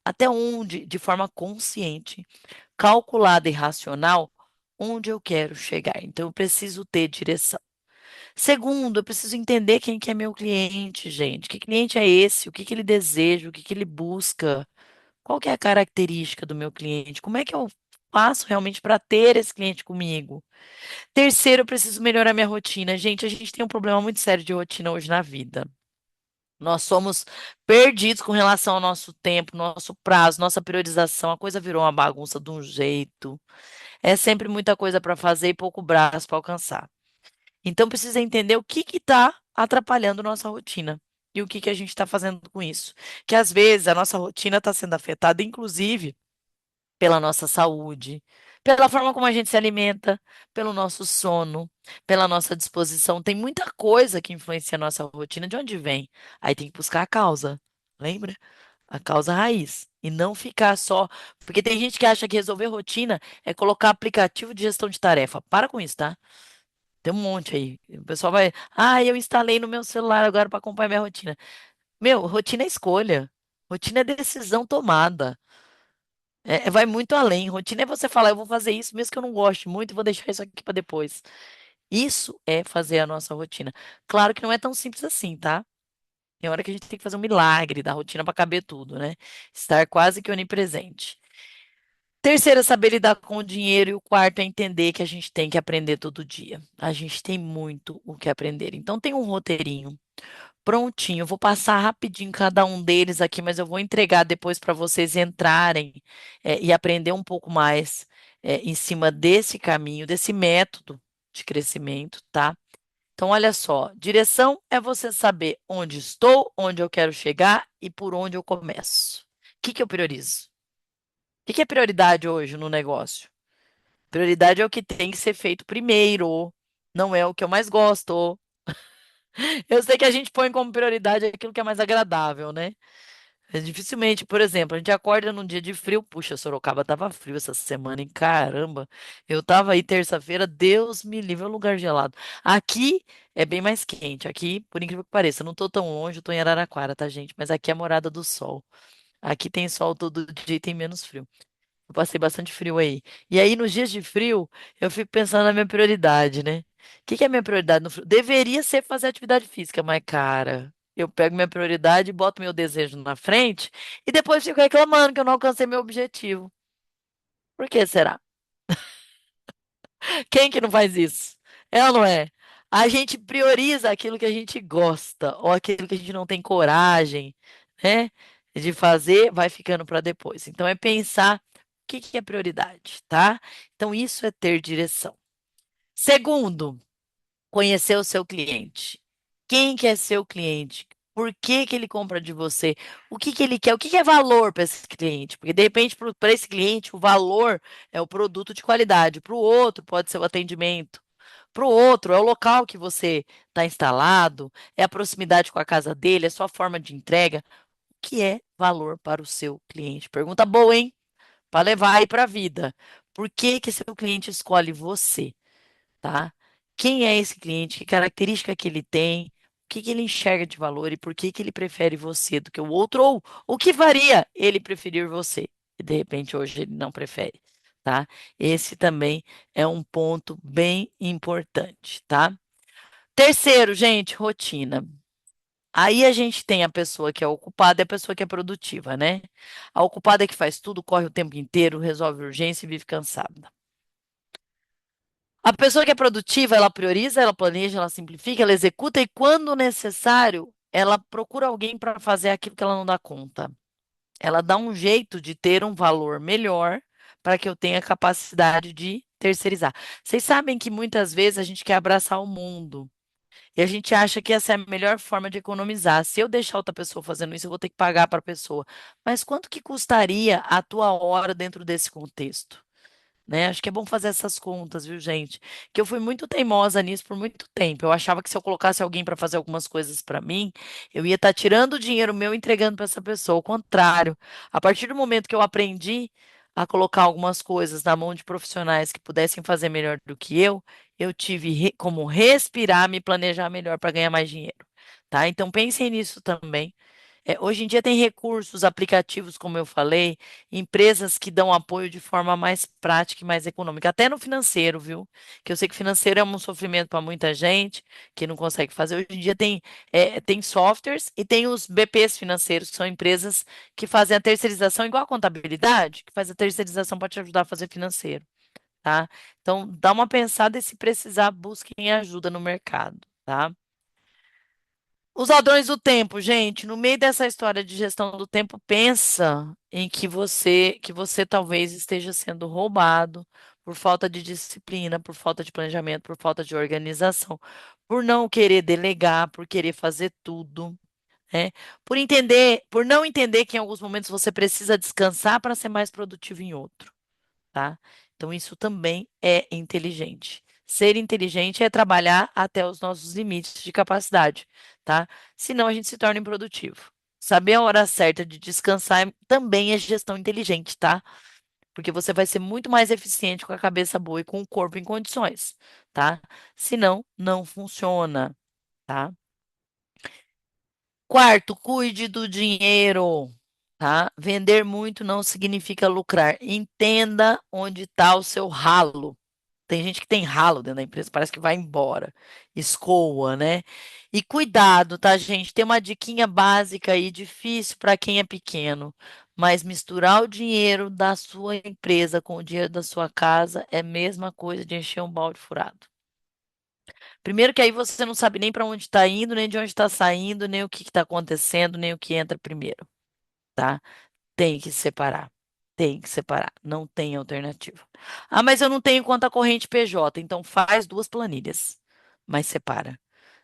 Até onde, de forma consciente, calculada e racional, onde eu quero chegar. Então, eu preciso ter direção. Segundo, eu preciso entender quem que é meu cliente, gente. Que cliente é esse? O que que ele deseja? O que que ele busca? Qual que é a característica do meu cliente? Como é que eu faço realmente para ter esse cliente comigo? Terceiro, eu preciso melhorar minha rotina. Gente, a gente tem um problema muito sério de rotina hoje na vida. Nós somos perdidos com relação ao nosso tempo, nosso prazo, nossa priorização. A coisa virou uma bagunça de um jeito. É sempre muita coisa para fazer e pouco braço para alcançar. Então precisa entender o que está atrapalhando nossa rotina e o que que a gente está fazendo com isso. Que às vezes a nossa rotina está sendo afetada, inclusive, pela nossa saúde, pela forma como a gente se alimenta, pelo nosso sono, pela nossa disposição. Tem muita coisa que influencia a nossa rotina. De onde vem? Aí tem que buscar a causa. Lembra? A causa raiz. E não ficar só. Porque tem gente que acha que resolver rotina é colocar aplicativo de gestão de tarefa. Para com isso, tá? Tem um monte aí. O pessoal vai. Ah, eu instalei no meu celular agora para acompanhar minha rotina. Meu, rotina é escolha. Rotina é decisão tomada. Vai muito além. Rotina é você falar, eu vou fazer isso mesmo que eu não goste muito, e vou deixar isso aqui para depois. Isso é fazer a nossa rotina. Claro que não é tão simples assim, tá? Tem hora que a gente tem que fazer um milagre da rotina para caber tudo, né? Estar quase que onipresente. Terceiro, é saber lidar com o dinheiro. E o quarto é entender que a gente tem que aprender todo dia. A gente tem muito o que aprender. Então, tem um roteirinho prontinho. Eu vou passar rapidinho cada um deles aqui, mas eu vou entregar depois para vocês entrarem, e aprender um pouco mais, em cima desse caminho, desse método de crescimento, tá? Então, olha só, direção é você saber onde estou, onde eu quero chegar e por onde eu começo. O que que eu priorizo? O que que é prioridade hoje no negócio? Prioridade é o que tem que ser feito primeiro, não é o que eu mais gosto. Eu sei que a gente põe como prioridade aquilo que é mais agradável, né? Dificilmente, por exemplo, a gente acorda num dia de frio. Puxa, Sorocaba tava frio essa semana, hein? Caramba, eu tava aí terça-feira, Deus me livre, é um lugar gelado. Aqui é bem mais quente. Aqui, por incrível que pareça, eu não tô tão longe, eu tô em Araraquara, tá, gente? Mas aqui é a morada do sol. Aqui tem sol todo dia e tem menos frio. Eu passei bastante frio aí. E aí, nos dias de frio, eu fico pensando na minha prioridade, né? O que que é minha prioridade no frio? Deveria ser fazer atividade física, mas, cara, eu pego minha prioridade, boto meu desejo na frente e depois fico reclamando que eu não alcancei meu objetivo. Por que será? Quem que não faz isso? É ou não é? A gente prioriza aquilo que a gente gosta ou aquilo que a gente não tem coragem, né, de fazer, vai ficando para depois. Então é pensar o que que é prioridade, tá? Então isso é ter direção. Segundo, conhecer o seu cliente. Quem que é seu cliente? Por que que ele compra de você? O que que ele quer? O que que é valor para esse cliente? Porque de repente para esse cliente o valor é o produto de qualidade, para o outro pode ser o atendimento. Para o outro, é o local que você está instalado, é a proximidade com a casa dele, é a sua forma de entrega. O que é valor para o seu cliente? Pergunta boa, hein? Para levar aí para a vida. Por que que seu cliente escolhe você, tá? Quem é esse cliente? Que característica que ele tem? O que que ele enxerga de valor e por que que ele prefere você do que o outro? Ou o que faria ele preferir você? E de repente hoje ele não prefere, tá? Esse também é um ponto bem importante, tá? Terceiro, gente, rotina. Aí a gente tem a pessoa que é ocupada e a pessoa que é produtiva, né? A ocupada é que faz tudo, corre o tempo inteiro, resolve urgência e vive cansada. A pessoa que é produtiva, ela prioriza, ela planeja, ela simplifica, ela executa e, quando necessário, ela procura alguém para fazer aquilo que ela não dá conta. Ela dá um jeito de ter um valor melhor para que eu tenha capacidade de terceirizar. Vocês sabem que muitas vezes a gente quer abraçar o mundo e a gente acha que essa é a melhor forma de economizar. Se eu deixar outra pessoa fazendo isso, eu vou ter que pagar para a pessoa. Mas quanto que custaria a tua hora dentro desse contexto? Né? Acho que é bom fazer essas contas, viu, gente? Que eu fui muito teimosa nisso por muito tempo. Eu achava que se eu colocasse alguém para fazer algumas coisas para mim, eu ia estar tirando o dinheiro meu e entregando para essa pessoa. Ao contrário, a partir do momento que eu aprendi a colocar algumas coisas na mão de profissionais que pudessem fazer melhor do que eu tive como respirar, me planejar melhor para ganhar mais dinheiro, tá? Então pensem nisso também. Hoje em dia tem recursos, aplicativos, como eu falei, empresas que dão apoio de forma mais prática e mais econômica, até no financeiro, viu? Que eu sei que financeiro é um sofrimento para muita gente que não consegue fazer. Hoje em dia tem softwares e tem os BPs financeiros, que são empresas que fazem a terceirização, igual a contabilidade, que faz a terceirização para te ajudar a fazer financeiro, tá? Então, dá uma pensada e, se precisar, busquem ajuda no mercado, tá? Os ladrões do tempo, gente, no meio dessa história de gestão do tempo, pensa em que você talvez esteja sendo roubado por falta de disciplina, por falta de planejamento, por falta de organização, por não querer delegar, por querer fazer tudo, né? Por não entender que em alguns momentos você precisa descansar para ser mais produtivo em outro, tá? Então, isso também é inteligente. Ser inteligente é trabalhar até os nossos limites de capacidade, tá? Senão a gente se torna improdutivo. Saber a hora certa de descansar também é gestão inteligente, tá? Porque você vai ser muito mais eficiente com a cabeça boa e com o corpo em condições, tá? Senão, não funciona, tá? Quarto, cuide do dinheiro, tá? Vender muito não significa lucrar. Entenda onde está o seu ralo. Tem gente que tem ralo dentro da empresa, parece que vai embora, escoa, né? E cuidado, tá, gente? Tem uma diquinha básica aí, difícil para quem é pequeno, mas misturar o dinheiro da sua empresa com o dinheiro da sua casa é a mesma coisa de encher um balde furado. Primeiro que aí você não sabe nem para onde está indo, nem de onde está saindo, nem o que está acontecendo, nem o que entra primeiro, tá? Tem que separar. Tem que separar. Não tem alternativa. Ah, mas eu não tenho conta corrente PJ. Então faz duas planilhas, mas separa.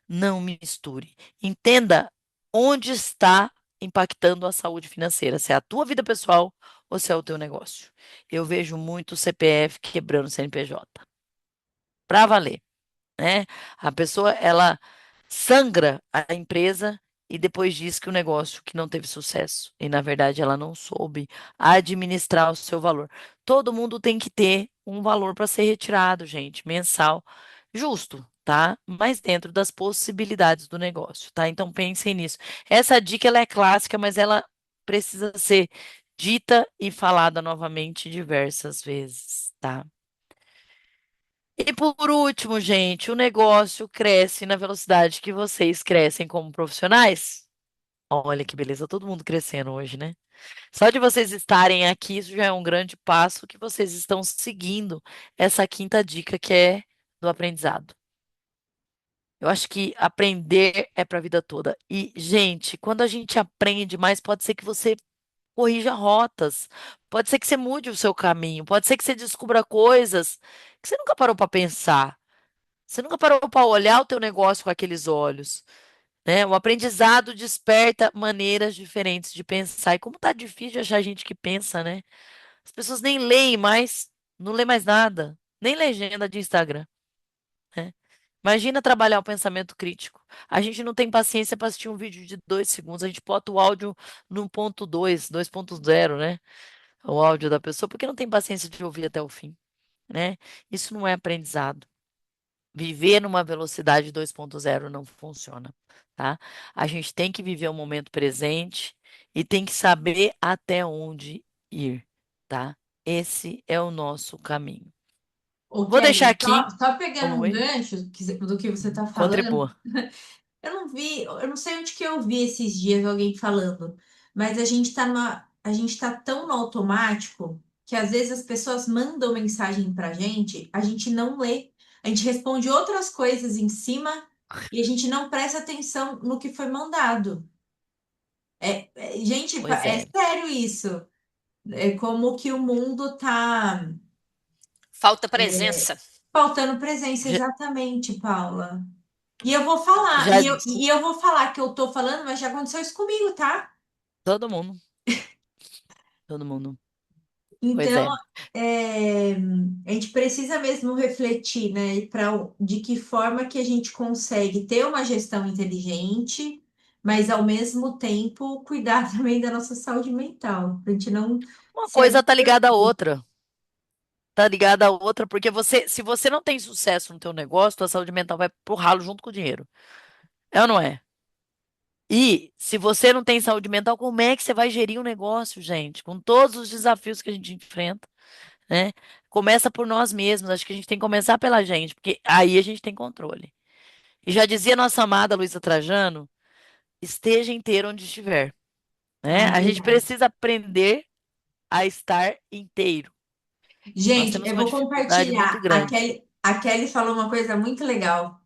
Não misture. Entenda onde está impactando a saúde financeira, se é a tua vida pessoal ou se é o teu negócio. Eu vejo muito CPF quebrando CNPJ. Para valer, né? A pessoa, ela sangra a empresa e depois diz que o negócio que não teve sucesso. E na verdade ela não soube administrar o seu valor. Todo mundo tem que ter um valor para ser retirado, gente, mensal, justo, tá? Mas dentro das possibilidades do negócio, tá? Então pensem nisso. Essa dica ela é clássica, mas ela precisa ser dita e falada novamente diversas vezes, tá? E por último, gente, o negócio cresce na velocidade que vocês crescem como profissionais. Olha que beleza, todo mundo crescendo hoje, né? Só de vocês estarem aqui, isso já é um grande passo que vocês estão seguindo essa quinta dica que é do aprendizado. Eu acho que aprender é para a vida toda. E, gente, quando a gente aprende mais, pode ser que você corrija rotas, pode ser que você mude o seu caminho, pode ser que você descubra coisas que você nunca parou para pensar. Você nunca parou para olhar o teu negócio com aqueles olhos, né? O aprendizado desperta maneiras diferentes de pensar. E como tá difícil de achar gente que pensa, né? As pessoas nem leem mais, não lê mais nada, nem legenda de Instagram, né? Imagina trabalhar o pensamento crítico. A gente não tem paciência para assistir um vídeo de 2 segundos, a gente bota o áudio no ponto 2.0, né? O áudio da pessoa, porque não tem paciência de ouvir até o fim, né? Isso não é aprendizado. Viver numa velocidade 2.0 não funciona, tá? A gente tem que viver o momento presente e tem que saber até onde ir, tá? Esse é o nosso caminho. Ô, Vou deixar Kelly, aqui. só pegando um Oi, gancho do que você está falando, contribua. eu não vi, eu não sei onde que eu vi esses dias alguém falando, mas a gente tá tão no automático que às vezes as pessoas mandam mensagem pra gente, a gente não lê. a gente responde outras coisas em cima e a gente não presta atenção no que foi mandado. Gente, Pois é é. sério isso. É como que o mundo tá Falta presença. faltando presença, Já, exatamente, Paula. E eu vou falar, já e eu vou falar que eu tô falando, mas já aconteceu isso comigo, tá? todo mundo, todo mundo. Pois Então, é. é, a gente precisa mesmo refletir, né, de que forma que a gente consegue ter uma gestão inteligente, mas ao mesmo tempo cuidar também da nossa saúde mental, para a gente não Uma se coisa tá ligada à absorver. outra. Tá ligada à outra, porque se você não tem sucesso no teu negócio, tua saúde mental vai pro ralo junto com o dinheiro. É ou não é? E se você não tem saúde mental, como é que você vai gerir um negócio, gente? Com todos os desafios que a gente enfrenta, né? Começa por nós mesmos. Acho que a gente tem que começar pela gente, porque aí a gente tem controle. E já dizia nossa amada Luísa Trajano, esteja inteiro onde estiver, né? Ah, A gente verdade. precisa aprender a estar inteiro. Nós Gente, temos eu uma vou dificuldade muito compartilhar. grande. A Kelly falou uma coisa muito legal.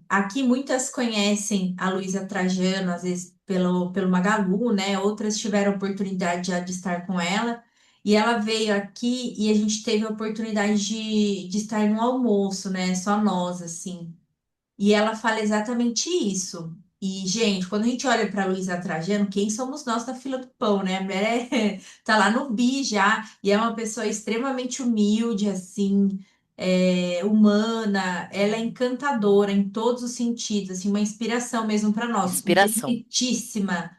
Aqui muitas conhecem a Luísa Trajano, às vezes pelo Magalu, né? Outras tiveram a oportunidade já de estar com ela. E ela veio aqui e a gente teve a oportunidade de estar no almoço, né? Só nós, assim. E ela fala exatamente isso. E, gente, quando a gente olha para Luísa Trajano, quem somos nós na fila do pão, né? A mulher tá lá no bi já, e é uma pessoa extremamente humilde, assim, humana, ela é encantadora em todos os sentidos, assim, uma inspiração mesmo para nós, Inspiração. inteligentíssima,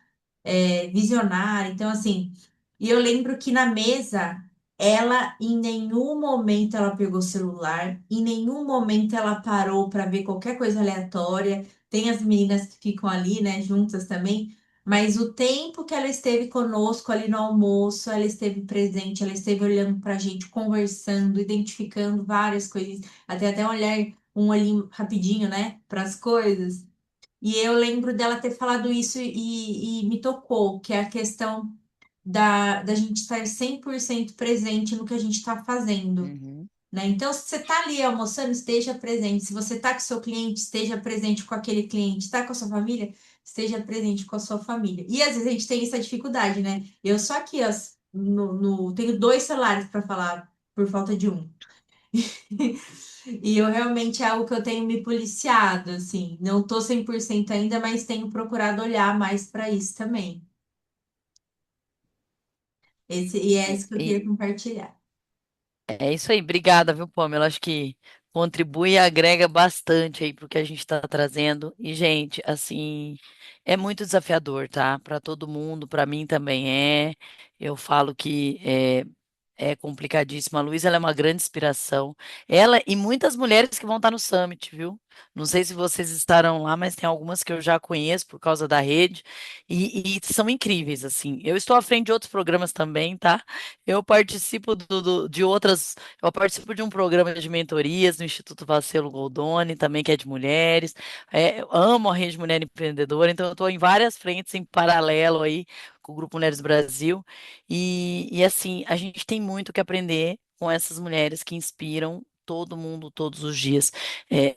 visionária. Então, assim, e eu lembro que na mesa, ela em nenhum momento ela pegou o celular, em nenhum momento ela parou para ver qualquer coisa aleatória. Tem as meninas que ficam ali, né, juntas também. Mas o tempo que ela esteve conosco ali no almoço, ela esteve presente, ela esteve olhando para a gente, conversando, identificando várias coisas, até um olhinho rapidinho, né, para as coisas. E eu lembro dela ter falado isso e me tocou, que é a questão da gente estar 100% presente no que a gente está fazendo, Uhum. né? Então, se você está ali almoçando, esteja presente. Se você está com seu cliente, esteja presente com aquele cliente. Está com a sua família, esteja presente com a sua família. E às vezes a gente tem essa dificuldade, né? Eu só aqui, ó, tenho dois celulares para falar por falta de um. E eu realmente é algo que eu tenho me policiado, assim. Não tô 100% ainda, mas tenho procurado olhar mais para isso também. E é isso que eu E queria compartilhar. é isso aí. Obrigada, viu, Pamela? Acho que contribui e agrega bastante aí para o que a gente está trazendo. E, gente, assim, é muito desafiador, tá? Para todo mundo, para mim também é. Eu falo que é complicadíssimo. A Luísa, ela é uma grande inspiração. Ela e muitas mulheres que vão estar no Summit, viu? Não sei se vocês estarão lá, mas tem algumas que eu já conheço por causa da rede e são incríveis, assim. Eu estou à frente de outros programas também, tá? Eu participo de outras. Eu participo de um programa de mentorias no Instituto Vacelo Goldoni, também que é de mulheres. Eu amo a Rede Mulher Empreendedora, então eu estou em várias frentes em paralelo aí com o Grupo Mulheres Brasil. E assim, a gente tem muito que aprender com essas mulheres que inspiram todo mundo todos os dias.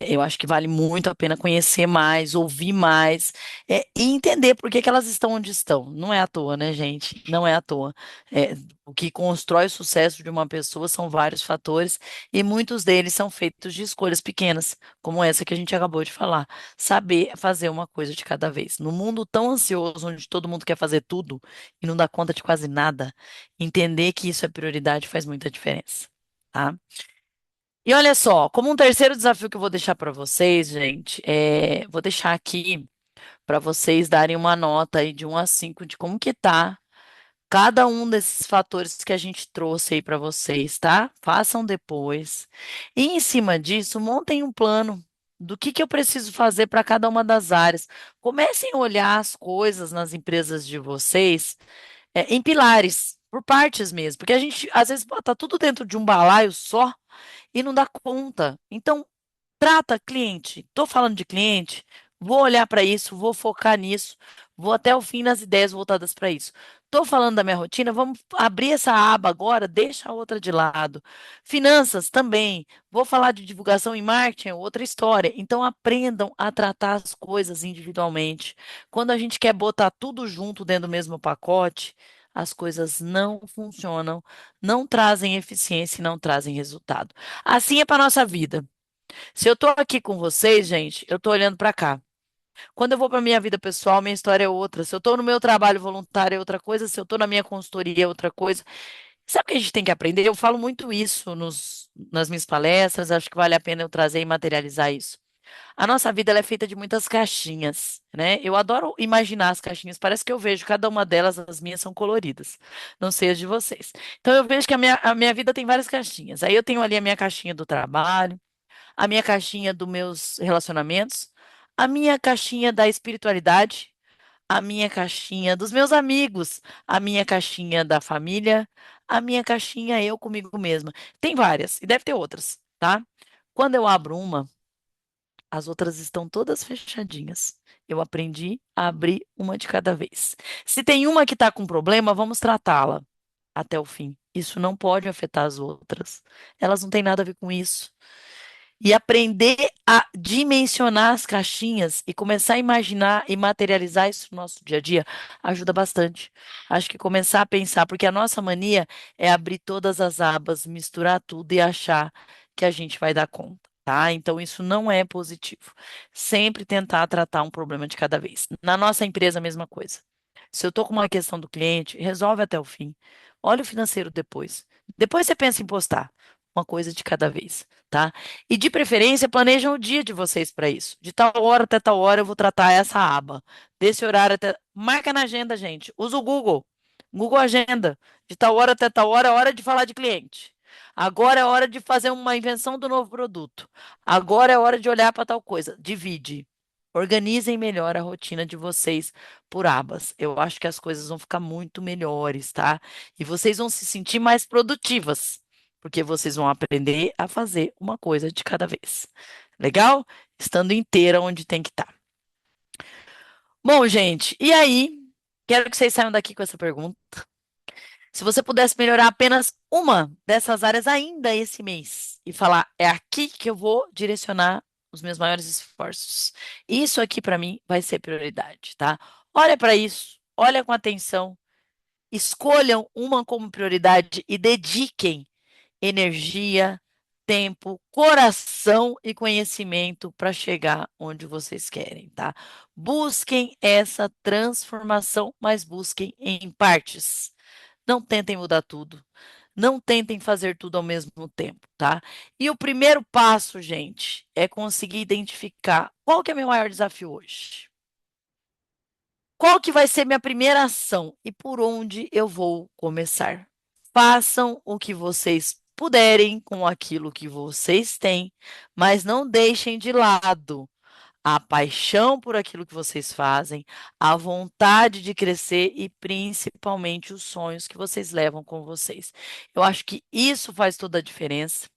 Eu acho que vale muito a pena conhecer mais, ouvir mais, e entender por que que elas estão onde estão. Não é à toa, né, gente? Não é à toa. O que constrói o sucesso de uma pessoa são vários fatores, e muitos deles são feitos de escolhas pequenas, como essa que a gente acabou de falar. Saber fazer uma coisa de cada vez. No mundo tão ansioso, onde todo mundo quer fazer tudo e não dá conta de quase nada, entender que isso é prioridade faz muita diferença. Tá? E olha só, como um terceiro desafio que eu vou deixar para vocês, gente, vou deixar aqui para vocês darem uma nota aí de 1 a 5 de como que tá cada um desses fatores que a gente trouxe aí para vocês, tá? Façam depois. E em cima disso, montem um plano do que eu preciso fazer para cada uma das áreas. Comecem a olhar as coisas nas empresas de vocês, em pilares, por partes mesmo, porque a gente às vezes bota tudo dentro de um balaio só e não dá conta. Então, trata cliente. Estou falando de cliente, vou olhar para isso, vou focar nisso, vou até o fim nas ideias voltadas para isso. Tô falando da minha rotina, vamos abrir essa aba agora, deixa a outra de lado. Finanças também. Vou falar de divulgação e marketing, é outra história. Então aprendam a tratar as coisas individualmente. Quando a gente quer botar tudo junto dentro do mesmo pacote, as coisas não funcionam, não trazem eficiência e não trazem resultado. Assim é para nossa vida. Se eu tô aqui com vocês, gente, eu tô olhando para cá. Quando eu vou para minha vida pessoal, minha história é outra. Se eu estou no meu trabalho voluntário é outra coisa, se eu estou na minha consultoria é outra coisa. Sabe o que a gente tem que aprender? Eu falo muito isso nas minhas palestras, acho que vale a pena eu trazer e materializar isso. A nossa vida ela é feita de muitas caixinhas, né? Eu adoro imaginar as caixinhas, parece que eu vejo cada uma delas, as minhas são coloridas, não sei as de vocês. Então eu vejo que a minha vida tem várias caixinhas. Aí eu tenho ali a minha caixinha do trabalho, a minha caixinha dos meus relacionamentos, a minha caixinha da espiritualidade, a minha caixinha dos meus amigos, a minha caixinha da família, a minha caixinha eu comigo mesma. Tem várias, e deve ter outras, tá? Quando eu abro uma, as outras estão todas fechadinhas. Eu aprendi a abrir uma de cada vez. Se tem uma que está com problema, vamos tratá-la até o fim. Isso não pode afetar as outras. Elas não têm nada a ver com isso. E aprender a dimensionar as caixinhas e começar a imaginar e materializar isso no nosso dia a dia ajuda bastante. Acho que começar a pensar, porque a nossa mania é abrir todas as abas, misturar tudo e achar que a gente vai dar conta, tá? Então isso não é positivo. Sempre tentar tratar um problema de cada vez. Na nossa empresa, a mesma coisa. Se eu estou com uma questão do cliente, resolve até o fim. Olha o financeiro depois. Depois você pensa em postar. Uma coisa de cada vez, tá? E de preferência, planejam o dia de vocês para isso. De tal hora até tal hora eu vou tratar essa aba. Desse horário até. Marca na agenda, gente. Usa o Google. Google Agenda. De tal hora até tal hora é hora de falar de cliente. Agora é hora de fazer uma invenção do novo produto. Agora é hora de olhar para tal coisa. Divide. Organizem melhor a rotina de vocês por abas. Eu acho que as coisas vão ficar muito melhores, tá? E vocês vão se sentir mais produtivas porque vocês vão aprender a fazer uma coisa de cada vez. Legal? Estando inteira onde tem que estar. Bom, gente, e aí? Quero que vocês saiam daqui com essa pergunta. Se você pudesse melhorar apenas uma dessas áreas ainda esse mês e falar, é aqui que eu vou direcionar os meus maiores esforços. Isso aqui para mim vai ser prioridade, tá? Olha para isso, olha com atenção, escolham uma como prioridade e dediquem energia, tempo, coração e conhecimento para chegar onde vocês querem, tá? Busquem essa transformação, mas busquem em partes. Não tentem mudar tudo. Não tentem fazer tudo ao mesmo tempo, tá? E o primeiro passo, gente, é conseguir identificar qual que é meu maior desafio hoje. Qual que vai ser minha primeira ação e por onde eu vou começar? Façam o que vocês puderem com aquilo que vocês têm, mas não deixem de lado a paixão por aquilo que vocês fazem, a vontade de crescer e principalmente os sonhos que vocês levam com vocês. Eu acho que isso faz toda a diferença.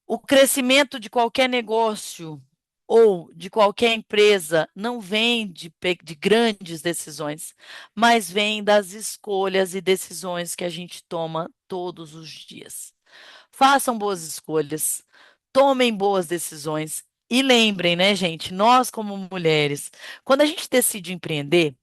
O crescimento de qualquer negócio ou de qualquer empresa não vem de grandes decisões, mas vem das escolhas e decisões que a gente toma todos os dias. Façam boas escolhas, tomem boas decisões e lembrem, né, gente, nós como mulheres, quando a gente decide empreender,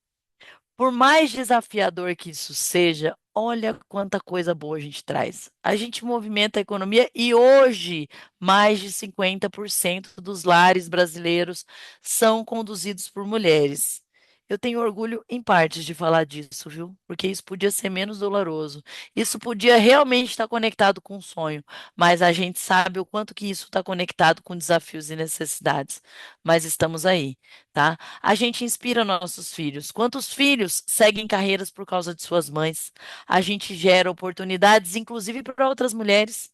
por mais desafiador que isso seja, olha quanta coisa boa a gente traz. A gente movimenta a economia e hoje mais de 50% dos lares brasileiros são conduzidos por mulheres. Eu tenho orgulho em partes de falar disso, viu? Porque isso podia ser menos doloroso. Isso podia realmente estar conectado com o sonho, mas a gente sabe o quanto que isso está conectado com desafios e necessidades. Mas estamos aí, tá? A gente inspira nossos filhos. Quantos filhos seguem carreiras por causa de suas mães? A gente gera oportunidades, inclusive para outras mulheres.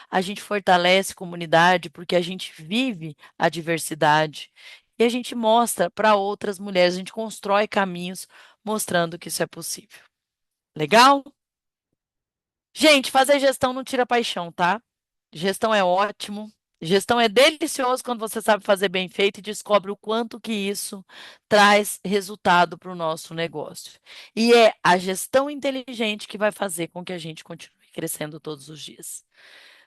A gente fortalece comunidade porque a gente vive a diversidade. E a gente mostra para outras mulheres, a gente constrói caminhos mostrando que isso é possível. Legal? Gente, fazer gestão não tira paixão, tá? Gestão é ótimo. Gestão é delicioso quando você sabe fazer bem feito e descobre o quanto que isso traz resultado para o nosso negócio. E é a gestão inteligente que vai fazer com que a gente continue crescendo todos os dias.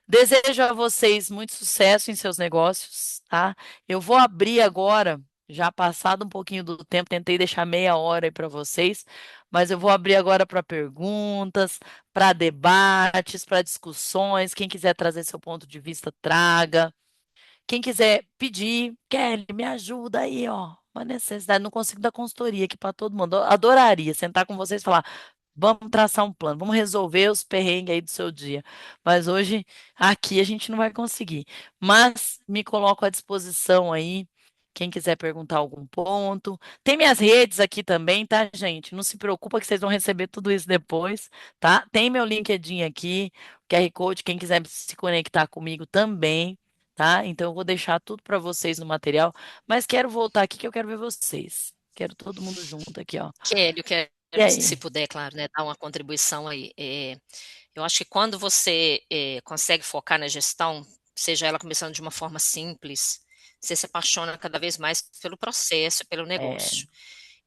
Desejo a vocês muito sucesso em seus negócios, tá? Eu vou abrir agora, já passado um pouquinho do tempo, tentei deixar meia hora aí para vocês, mas eu vou abrir agora para perguntas, para debates, para discussões. Quem quiser trazer seu ponto de vista, traga. Quem quiser pedir, Kelly, me ajuda aí, ó. Uma necessidade, não consigo dar consultoria aqui para todo mundo. Eu adoraria sentar com vocês e falar: vamos traçar um plano, vamos resolver os perrengues aí do seu dia. Mas hoje, aqui, a gente não vai conseguir. Mas me coloco à disposição aí. Quem quiser perguntar algum ponto. Tem minhas redes aqui também, tá, gente? Não se preocupa que vocês vão receber tudo isso depois, tá? Tem meu LinkedIn aqui, QR Code, quem quiser se conectar comigo também, tá? Então eu vou deixar tudo para vocês no material, mas quero voltar aqui que eu quero ver vocês. Quero todo mundo junto aqui, ó. Kelly, eu quero, E se aí? puder, claro, né, dar uma contribuição aí. Eu acho que quando você consegue focar na gestão, seja ela começando de uma forma simples, você se apaixona cada vez mais pelo processo, pelo É, negócio.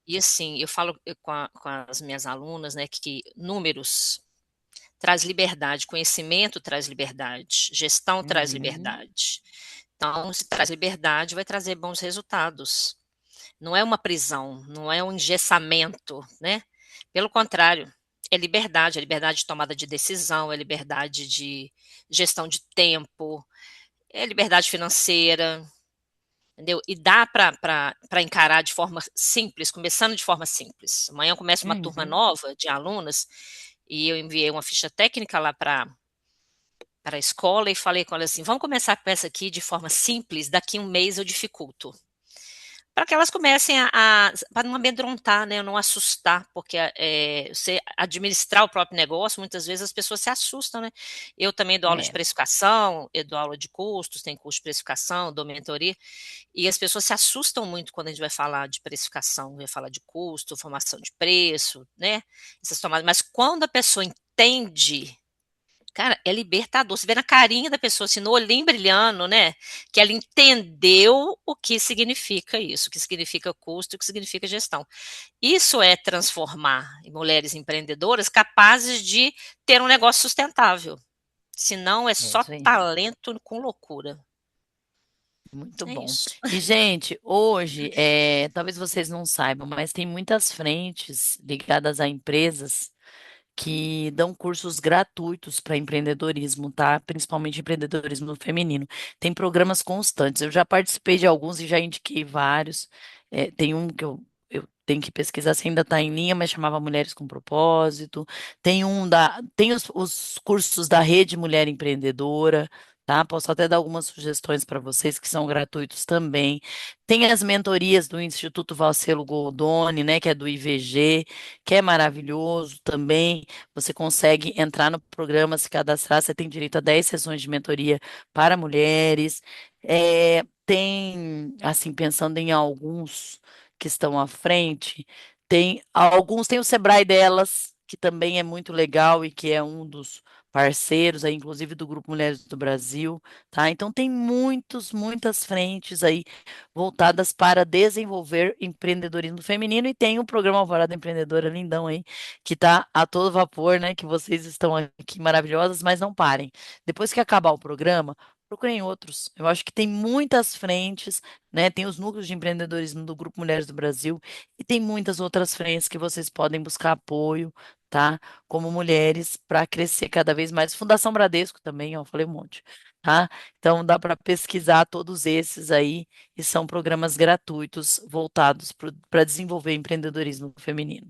E assim, eu falo com as minhas alunas, né, que números traz liberdade, conhecimento traz liberdade, gestão traz uhum, liberdade. Então, se traz liberdade, vai trazer bons resultados. Não é uma prisão, não é um engessamento, né? Pelo contrário, é liberdade de tomada de decisão, é liberdade de gestão de tempo, é liberdade financeira, entendeu? E dá para encarar de forma simples, começando de forma simples. Amanhã começa uma turma uhum. nova de alunas e eu enviei uma ficha técnica lá para a escola e falei com ela assim: vamos começar com essa aqui de forma simples, daqui um mês eu dificulto. Para que elas comecem para não amedrontar, né, não assustar, porque você administrar o próprio negócio, muitas vezes as pessoas se assustam, né? Eu também dou aula de É, precificação, eu dou aula de custos, tem curso de precificação, dou mentoria, e as pessoas se assustam muito quando a gente vai falar de precificação, vai falar de custo, formação de preço, né? Essas tomadas. Mas quando a pessoa entende, cara, é libertador. Você vê na carinha da pessoa, assim, no olhinho brilhando, né? Que ela entendeu o que significa isso, o que significa custo, o que significa gestão. Isso é transformar em mulheres empreendedoras capazes de ter um negócio sustentável. Senão é é só isso aí. talento com loucura. Muito É bom. isso. E, gente, hoje, talvez vocês não saibam, mas tem muitas frentes ligadas a empresas que dão cursos gratuitos para empreendedorismo, tá? Principalmente empreendedorismo feminino. Tem programas constantes. Eu já participei de alguns e já indiquei vários. Tem um que eu tenho que pesquisar se ainda está em linha, mas chamava Mulheres com Propósito. Tem os cursos da Rede Mulher Empreendedora. Tá? Posso até dar algumas sugestões para vocês que são gratuitos também. Tem as mentorias do Instituto Valcelo Goldoni, né, que é do IVG, que é maravilhoso também. Você consegue entrar no programa, se cadastrar, você tem direito a 10 sessões de mentoria para mulheres. Tem, assim, pensando em alguns que estão à frente, tem o Sebrae delas, que também é muito legal e que é um dos parceiros aí, inclusive do Grupo Mulheres do Brasil, tá? Então tem muitas frentes aí voltadas para desenvolver empreendedorismo feminino e tem o programa Alvorada Empreendedora lindão aí, que está a todo vapor, né? Que vocês estão aqui maravilhosas, mas não parem. Depois que acabar o programa, procurem outros. Eu acho que tem muitas frentes, né? Tem os núcleos de empreendedorismo do Grupo Mulheres do Brasil e tem muitas outras frentes que vocês podem buscar apoio, tá? Como mulheres para crescer cada vez mais. Fundação Bradesco também, ó, falei um monte, tá? Então dá para pesquisar todos esses aí e são programas gratuitos voltados para desenvolver empreendedorismo feminino.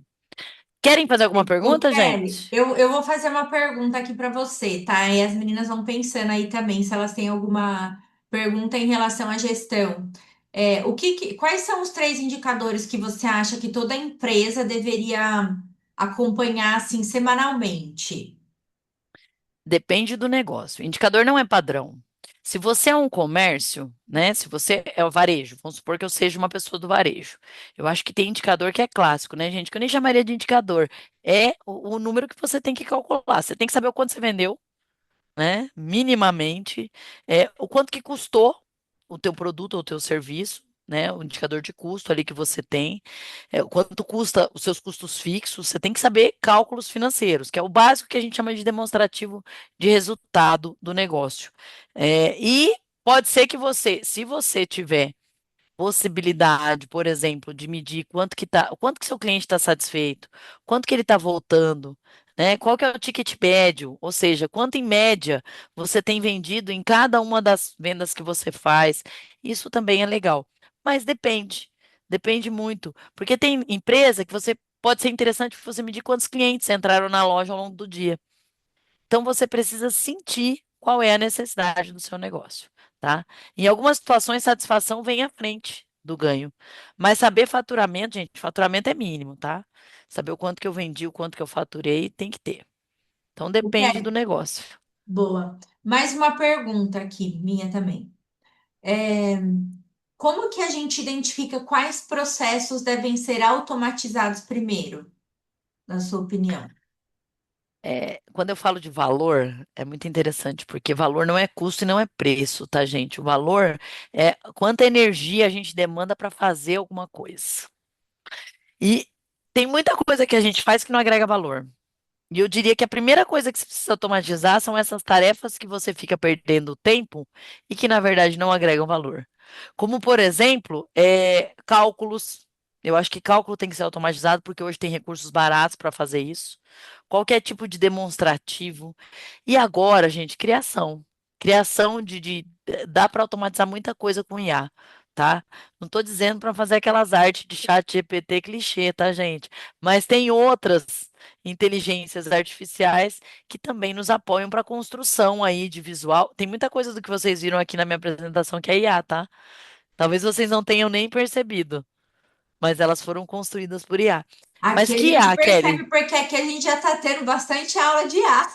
Querem fazer alguma Ô, pergunta, Kelly, gente? eu vou fazer uma pergunta aqui para você, tá? E as meninas vão pensando aí também se elas têm alguma pergunta em relação à gestão. Quais são os três indicadores que você acha que toda empresa deveria acompanhar assim semanalmente? Depende do negócio. O indicador não é padrão. Se você é um comércio, né? Se você é o varejo, vamos supor que eu seja uma pessoa do varejo. Eu acho que tem indicador que é clássico, né, gente? Que eu nem chamaria de indicador. É o número que você tem que calcular. Você tem que saber o quanto você vendeu, né? Minimamente, o quanto que custou o teu produto ou o teu serviço, né? O indicador de custo ali que você tem, o quanto custa os seus custos fixos, você tem que saber cálculos financeiros, que é o básico que a gente chama de demonstrativo de resultado do negócio. E pode ser que você, se você tiver possibilidade, por exemplo, de medir quanto que seu cliente está satisfeito, quanto que ele está voltando, né? Qual que é o ticket médio, ou seja, quanto em média você tem vendido em cada uma das vendas que você faz. Isso também é legal. Mas depende muito, porque tem empresa que você pode ser interessante você medir quantos clientes entraram na loja ao longo do dia. Então você precisa sentir qual é a necessidade do seu negócio, tá? Em algumas situações, satisfação vem à frente do ganho. Mas saber faturamento, gente, faturamento é mínimo, tá? Saber o quanto que eu vendi, o quanto que eu faturei, tem que ter. Então depende do negócio. Boa. Mais uma pergunta aqui, minha também. É, como que a gente identifica quais processos devem ser automatizados primeiro, na sua opinião? Quando eu falo de valor, é muito interessante, porque valor não é custo e não é preço, tá, gente? O valor é quanta energia a gente demanda para fazer alguma coisa. E tem muita coisa que a gente faz que não agrega valor. E eu diria que a primeira coisa que você precisa automatizar são essas tarefas que você fica perdendo tempo e que, na verdade, não agregam valor. Como, por exemplo, cálculos. Eu acho que cálculo tem que ser automatizado porque hoje tem recursos baratos para fazer isso. Qualquer tipo de demonstrativo. E agora, gente, criação. Criação dá para automatizar muita coisa com IA, tá? Não estou dizendo para fazer aquelas artes de chat GPT clichê, tá, gente? Mas tem outras inteligências artificiais que também nos apoiam para a construção aí de visual. Tem muita coisa do que vocês viram aqui na minha apresentação que é IA, tá? Talvez vocês não tenham nem percebido, mas elas foram construídas por IA. Mas Aqui a que gente IA, Kelly? percebe porque aqui a gente já está tendo bastante aula de IA,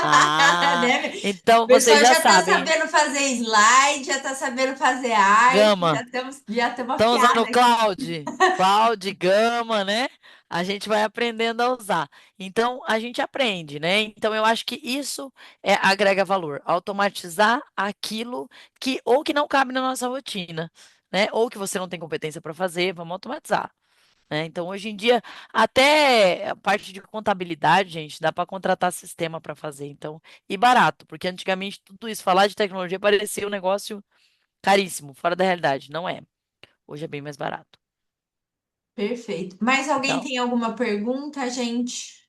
Ah, né? O então vocês pessoal já já está sabem. sabendo fazer slide, já está sabendo fazer arte, Gama. já estamos Estão usando afiados o aqui. Cloud, Gama, né? A gente vai aprendendo a usar. Então, a gente aprende, né? Então, eu acho que isso agrega valor. Automatizar aquilo que ou que não cabe na nossa rotina, né? Ou que você não tem competência para fazer, vamos automatizar, né? Então, hoje em dia, até a parte de contabilidade, gente, dá para contratar sistema para fazer. Então, e barato, porque antigamente tudo isso, falar de tecnologia parecia um negócio caríssimo, fora da realidade. Não é. Hoje é bem mais barato. Perfeito. Mais alguém Então, tem alguma pergunta, gente?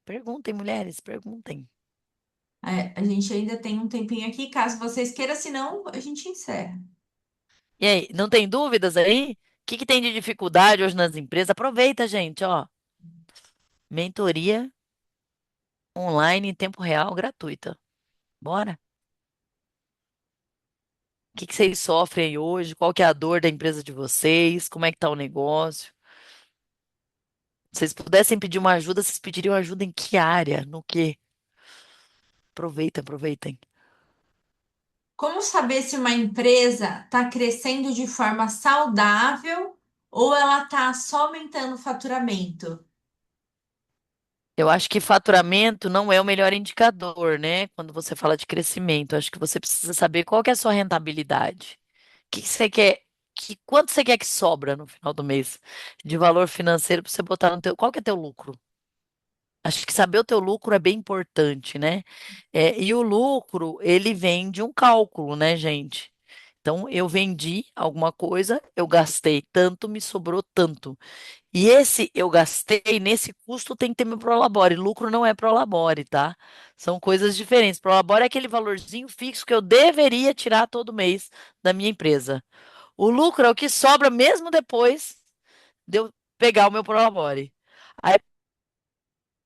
perguntem, mulheres, perguntem. A gente ainda tem um tempinho aqui, caso vocês queiram, senão a gente encerra. E aí, não tem dúvidas aí? O que que tem de dificuldade hoje nas empresas? Aproveita, gente, ó. Mentoria online em tempo real, gratuita. Bora? O que que vocês sofrem aí hoje? Qual que é a dor da empresa de vocês? Como é que tá o negócio? Se vocês pudessem pedir uma ajuda, vocês pediriam ajuda em que área? No quê? Aproveitem, aproveitem. Como saber se uma empresa está crescendo de forma saudável ou ela está só aumentando o faturamento? Eu acho que faturamento não é o melhor indicador, né? Quando você fala de crescimento, acho que você precisa saber qual que é a sua rentabilidade. Que você quer, quanto você quer que sobra no final do mês de valor financeiro para você botar no teu, qual que é teu lucro? Acho que saber o teu lucro é bem importante, né? E o lucro, ele vem de um cálculo, né, gente? Então, eu vendi alguma coisa, eu gastei tanto, me sobrou tanto. E esse eu gastei, nesse custo tem que ter meu prolabore. Lucro não é prolabore, tá? São coisas diferentes. Prolabore é aquele valorzinho fixo que eu deveria tirar todo mês da minha empresa. O lucro é o que sobra mesmo depois de eu pegar o meu prolabore. Aí,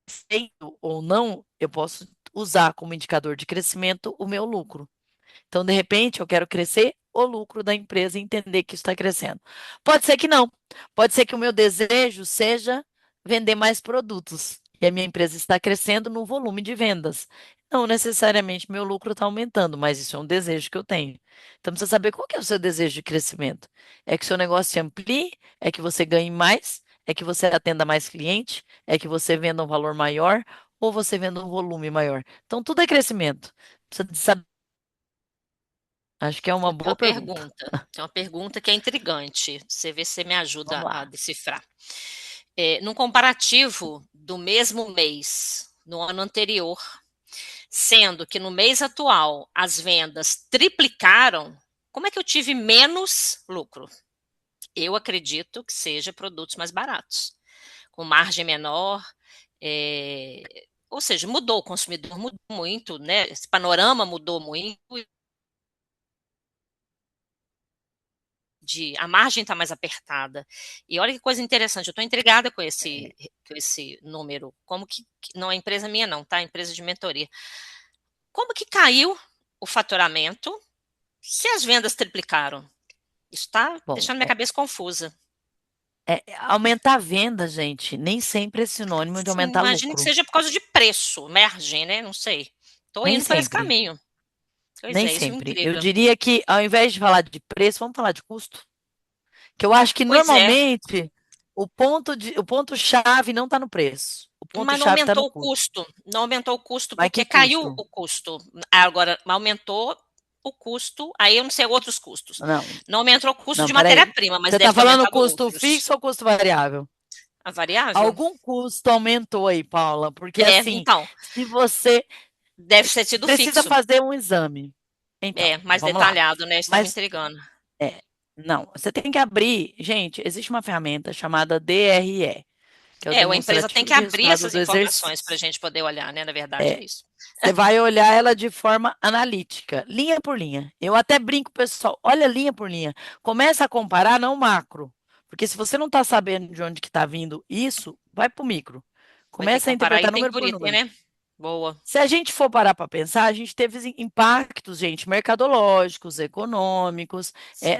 sendo ou não, eu posso usar como indicador de crescimento o meu lucro. Então, de repente, eu quero crescer o lucro da empresa e entender que isso está crescendo. Pode ser que não. Pode ser que o meu desejo seja vender mais produtos. E a minha empresa está crescendo no volume de vendas. Não necessariamente meu lucro está aumentando, mas isso é um desejo que eu tenho. Então, precisa saber qual que é o seu desejo de crescimento. É que o seu negócio se amplie? É que você ganhe mais? É que você atenda mais cliente? É que você venda um valor maior? ou você vende um volume maior? Então, tudo é crescimento. Precisa de saber. Acho que é uma Eu tenho boa uma pergunta. pergunta. Tem uma pergunta que é intrigante. Você vê se você me Vamos ajuda a lá. decifrar. Num comparativo do mesmo mês no ano anterior, sendo que no mês atual as vendas triplicaram, como é que eu tive menos lucro? Eu acredito que seja produtos mais baratos, com margem menor, é, ou seja, mudou, o consumidor mudou muito, né? Esse panorama mudou muito, a margem está mais apertada. E olha que coisa interessante, eu estou intrigada com esse número. Como que não é empresa minha, não, tá? É empresa de mentoria. Como que caiu o faturamento se as vendas triplicaram? Isso está Bom, deixando minha cabeça confusa. aumentar a venda, gente, nem sempre é sinônimo de Sim, aumentar imagino que lucro. seja por causa de preço, margem, né? Não sei. Estou Nem indo por esse sempre. caminho. Pois Nem é, isso me sempre. Eu intriga. diria que, ao invés de falar de preço, vamos falar de custo. Que eu acho que Pois é, normalmente o ponto chave não está no preço. O ponto mas não chave está no aumentou o custo. custo. Não aumentou o custo Mas que porque caiu custo? o custo. Agora, aumentou o custo, aí eu não sei outros custos. Não, Não aumentou o custo não, de peraí. matéria-prima, mas Você está deve ter falando aumentado custo outros. fixo ou custo variável? A variável? Algum custo aumentou aí, Paula, porque assim, Então, se você deve ser sido precisa fixo. fazer um exame. Então, Mais vamos lá. detalhado, né? Isso está me Mas intrigando. é, não, você tem que abrir. Gente, existe uma ferramenta chamada DRE, que é o A empresa tem demonstrativo que de abrir resultado essas do informações para a exercício. gente poder olhar, né? Na verdade, é É, isso. você vai olhar ela de forma analítica, linha por linha. Eu até brinco, pessoal, olha linha por linha. Começa a comparar, não macro. Porque se você não está sabendo de onde que está vindo isso, vai para o micro. Vai ter que Começa a comparar interpretar item número por por item, número. né? Boa. Se a gente for parar para pensar, a gente teve impactos, gente, mercadológicos, econômicos,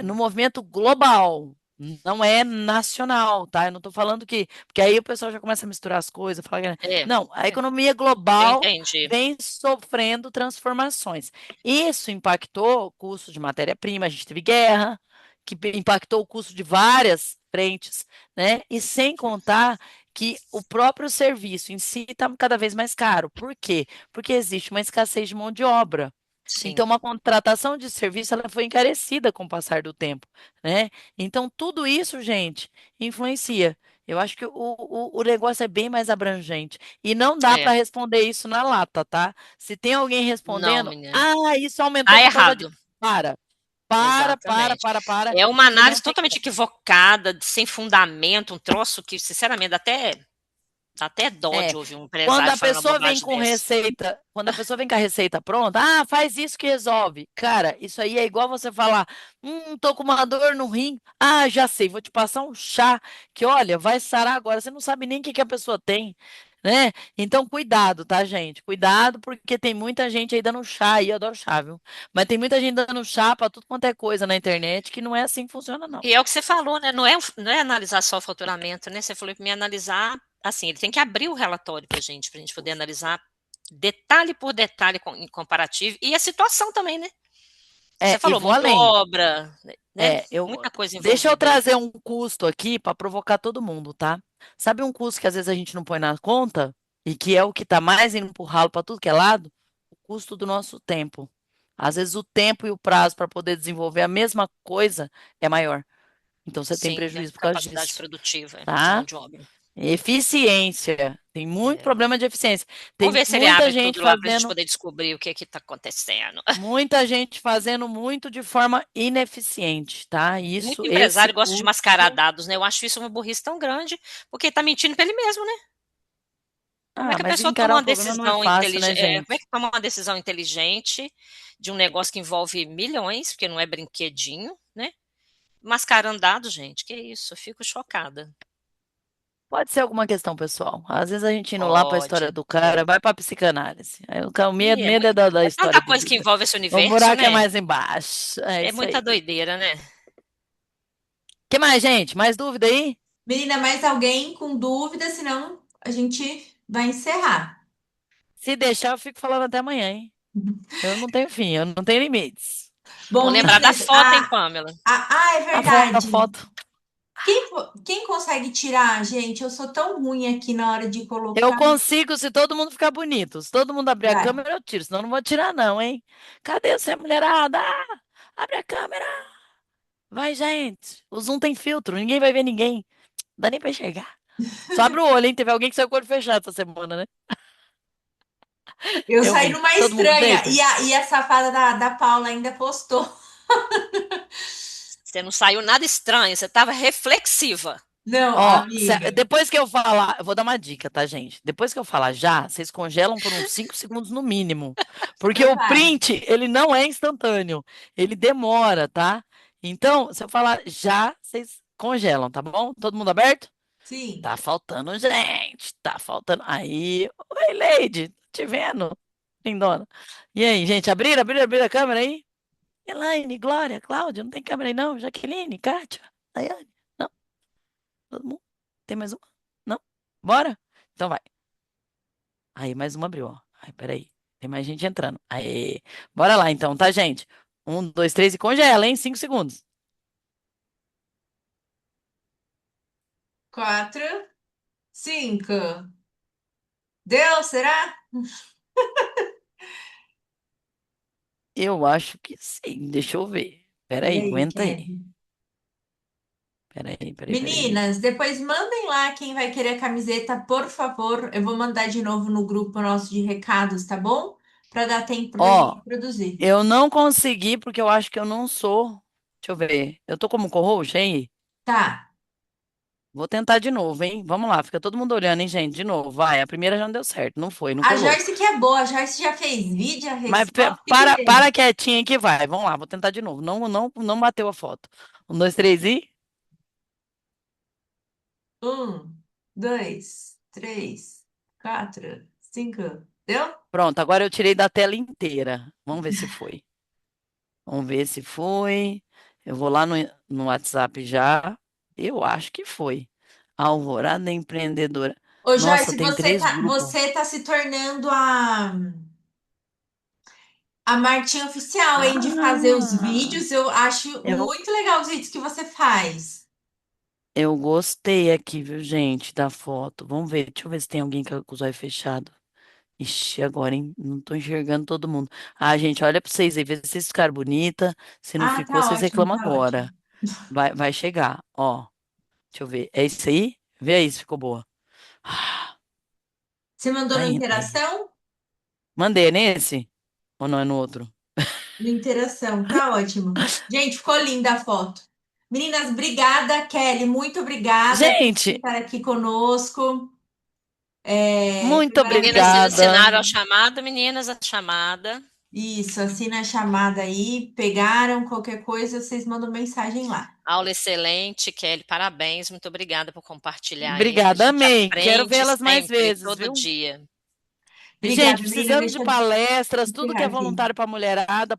no Sim. movimento global, não é nacional, tá? Eu não estou falando que, porque aí o pessoal já começa a misturar as coisas, fala É, não, a é, economia eu global entendi. vem sofrendo transformações. Isso impactou o custo de matéria-prima, a gente teve guerra, que impactou o custo de várias frentes, né? E sem contar que o próprio serviço em si está cada vez mais caro. Por quê? Porque existe uma escassez de mão de obra. Sim. Então, uma contratação de serviço ela foi encarecida com o passar do tempo, né? Então, tudo isso, gente, influencia. Eu acho que o negócio é bem mais abrangente. E não dá para É. responder isso na lata, tá? Se tem alguém Não, respondendo, menina. isso aumentou Tá por causa disso. errado. Para, Exatamente. para, É uma que não análise tem totalmente como. equivocada, sem fundamento, um troço que, sinceramente, dá até dó É, de ouvir um quando empresário a falando uma pessoa vem bobagem com dessa. receita, quando a pessoa vem com a receita pronta, faz isso que resolve. Cara, isso aí é igual você falar, tô com uma dor no rim. Já sei, vou te passar um chá que, olha, vai sarar agora. Você não sabe nem o que que a pessoa tem, né? Então, cuidado, tá, gente? Cuidado, porque tem muita gente aí dando chá, e eu adoro chá, viu? Mas tem muita gente dando chá pra tudo quanto é coisa na internet, que não é assim que funciona, não. E é o que você falou, né? Não é analisar só o faturamento, né? Você falou que me analisar, assim, ele tem que abrir o relatório para a gente poder analisar detalhe por detalhe em comparativo e a situação também, né? Você E falou, vou mão de além. obra, né? Eu Muita coisa deixa eu envolvida aí. trazer um custo aqui para provocar todo mundo, tá? Sabe um custo que às vezes a gente não põe na conta e que é o que está mais indo pro ralo para tudo que é lado? O custo do nosso tempo. Às vezes o tempo e o prazo para poder desenvolver a mesma coisa é maior. Então você tem Sim, né? prejuízo por causa Capacidade disso, produtiva de mão tá? de obra. Eficiência. Tem muito É. problema de eficiência. Vamos Tem ver se ele muita abre gente tudo lá para a gente fazendo poder descobrir o que está acontecendo. Muita gente fazendo muito de forma ineficiente, tá? Muito Esse empresário gosta de mascarar custo. dados, né? Eu acho isso uma burrice tão grande, porque está mentindo para ele mesmo, né? Como é que a Mas pessoa toma encarar o uma problema não é decisão fácil, né, inteligente? Como é gente? que toma uma decisão inteligente de um negócio que envolve milhões, porque não é brinquedinho, né? Mascarando dados, gente, que isso? Eu fico chocada. Pode ser alguma questão pessoal. Às vezes a gente indo lá para a história Pode. do cara, vai para a psicanálise. Aí o E medo é da é tanta história de coisa que vida. envolve esse O universo, buraco é né? mais embaixo. É É isso muita aí. doideira, né? Que mais, gente? Mais dúvida aí? Menina, mais alguém com dúvida? Senão a gente vai encerrar. Se deixar, eu fico falando até amanhã, hein? Eu não tenho fim, eu não tenho limites. Vamos Bom, lembrar da meninas, foto, hein, Pamela? é A verdade. foto. Quem consegue tirar, gente? Eu sou tão ruim aqui na hora de Eu colocar. consigo se todo mundo ficar bonito. Se todo mundo abrir a Vai. câmera, eu tiro. Senão eu não vou tirar, não, hein? Cadê você, mulherada? Ah, abre a câmera. Vai, gente. O Zoom tem filtro. Ninguém vai ver ninguém. Não dá nem pra enxergar. Só abre o olho, hein? Teve alguém que saiu com o olho fechado essa semana, né? Eu Eu saí vi. numa Todo mundo com estranha jeito? e a safada da Paula ainda postou. Você não saiu nada estranho, você estava reflexiva. Não, Ó, amiga. depois que eu falar, eu vou dar uma dica, tá, gente? Depois que eu falar já, vocês congelam por uns 5 segundos no mínimo. Porque Então o vai. print, ele não é instantâneo. Ele demora, tá? Então, se eu falar já, vocês congelam, tá bom? Todo mundo aberto? Sim. Tá faltando gente. Tá faltando. Aí. Oi, Lady. Tô te vendo. Lindona. E aí, gente? Abriram a câmera aí? Elaine, Glória, Cláudia, não tem câmera aí não? Jaqueline, Kátia, Daiane. Não, todo mundo. Tem mais uma? Não? Bora? Então vai. Aí, mais uma abriu, ó. Aí, peraí. Tem mais gente entrando. Aí. Bora lá então, tá, gente? 1, 2, 3 e congela, hein? 5 segundos. 4, 5. Deu, será? Eu acho que sim. Deixa eu ver. E Peraí, aí, aguenta aí. Kelly? Peraí. Meninas, depois mandem lá quem vai querer a camiseta, por favor. Eu vou mandar de novo no grupo nosso de recados, tá bom? Para dar tempo da gente Ó, produzir. eu não consegui porque eu acho que eu não sou. Deixa eu ver. Eu tô como co-host, hein? Tá. Vou tentar de novo, hein? Vamos lá, fica todo mundo olhando, hein, gente? De novo, vai. A primeira já não deu certo, não foi, não A colou. Joyce que é boa, a Joyce já fez vídeo a Mas resposta. Fique para vendo. quietinho que vai. Vamos lá, vou tentar de novo. Não bateu a foto. 1, 2, 3 e. 1, 2, 3, 4, 5. Deu? Pronto, agora eu tirei da tela inteira. Vamos ver se foi. Vamos ver se foi. Eu vou lá no WhatsApp já. Eu acho que foi. Alvorada Empreendedora. Ô, Nossa, Joyce, tem três grupos. você tá se tornando a Martinha oficial, hein, de fazer os Ah, vídeos. Eu acho eu, muito legal os vídeos que você faz. eu gostei aqui, viu, gente, da foto. Vamos ver, deixa eu ver se tem alguém com os olhos fechados. Ixi, agora, hein? Não tô enxergando todo mundo. Ah, gente, olha pra vocês aí, vê se vocês ficaram bonita. Se não Ah, ficou, tá vocês ótimo, reclamam tá ótimo. agora. Vai chegar, ó. Deixa eu ver. É isso aí? Vê aí se ficou boa. Ah, Você mandou tá no indo aí. Interação? Mandei, é nesse? Ou não é no outro? No Interação, tá ótimo. Gente, ficou linda a foto. Meninas, obrigada, Kelly. Muito obrigada por Gente, estar aqui conosco. Foi muito Meninas, vocês obrigada. assinaram a maravilhoso. chamada, meninas, a chamada. Isso, assina a chamada aí. Pegaram qualquer coisa, vocês mandam mensagem lá. Aula excelente, Kelly, parabéns, muito obrigada por compartilhar aí. A Obrigada, gente amém. Quero aprende vê-las mais sempre, vezes, todo viu? dia. E, gente, Obrigada, menina. precisando de Deixa eu palestras, tudo que encerrar é aqui. voluntário para mulherada,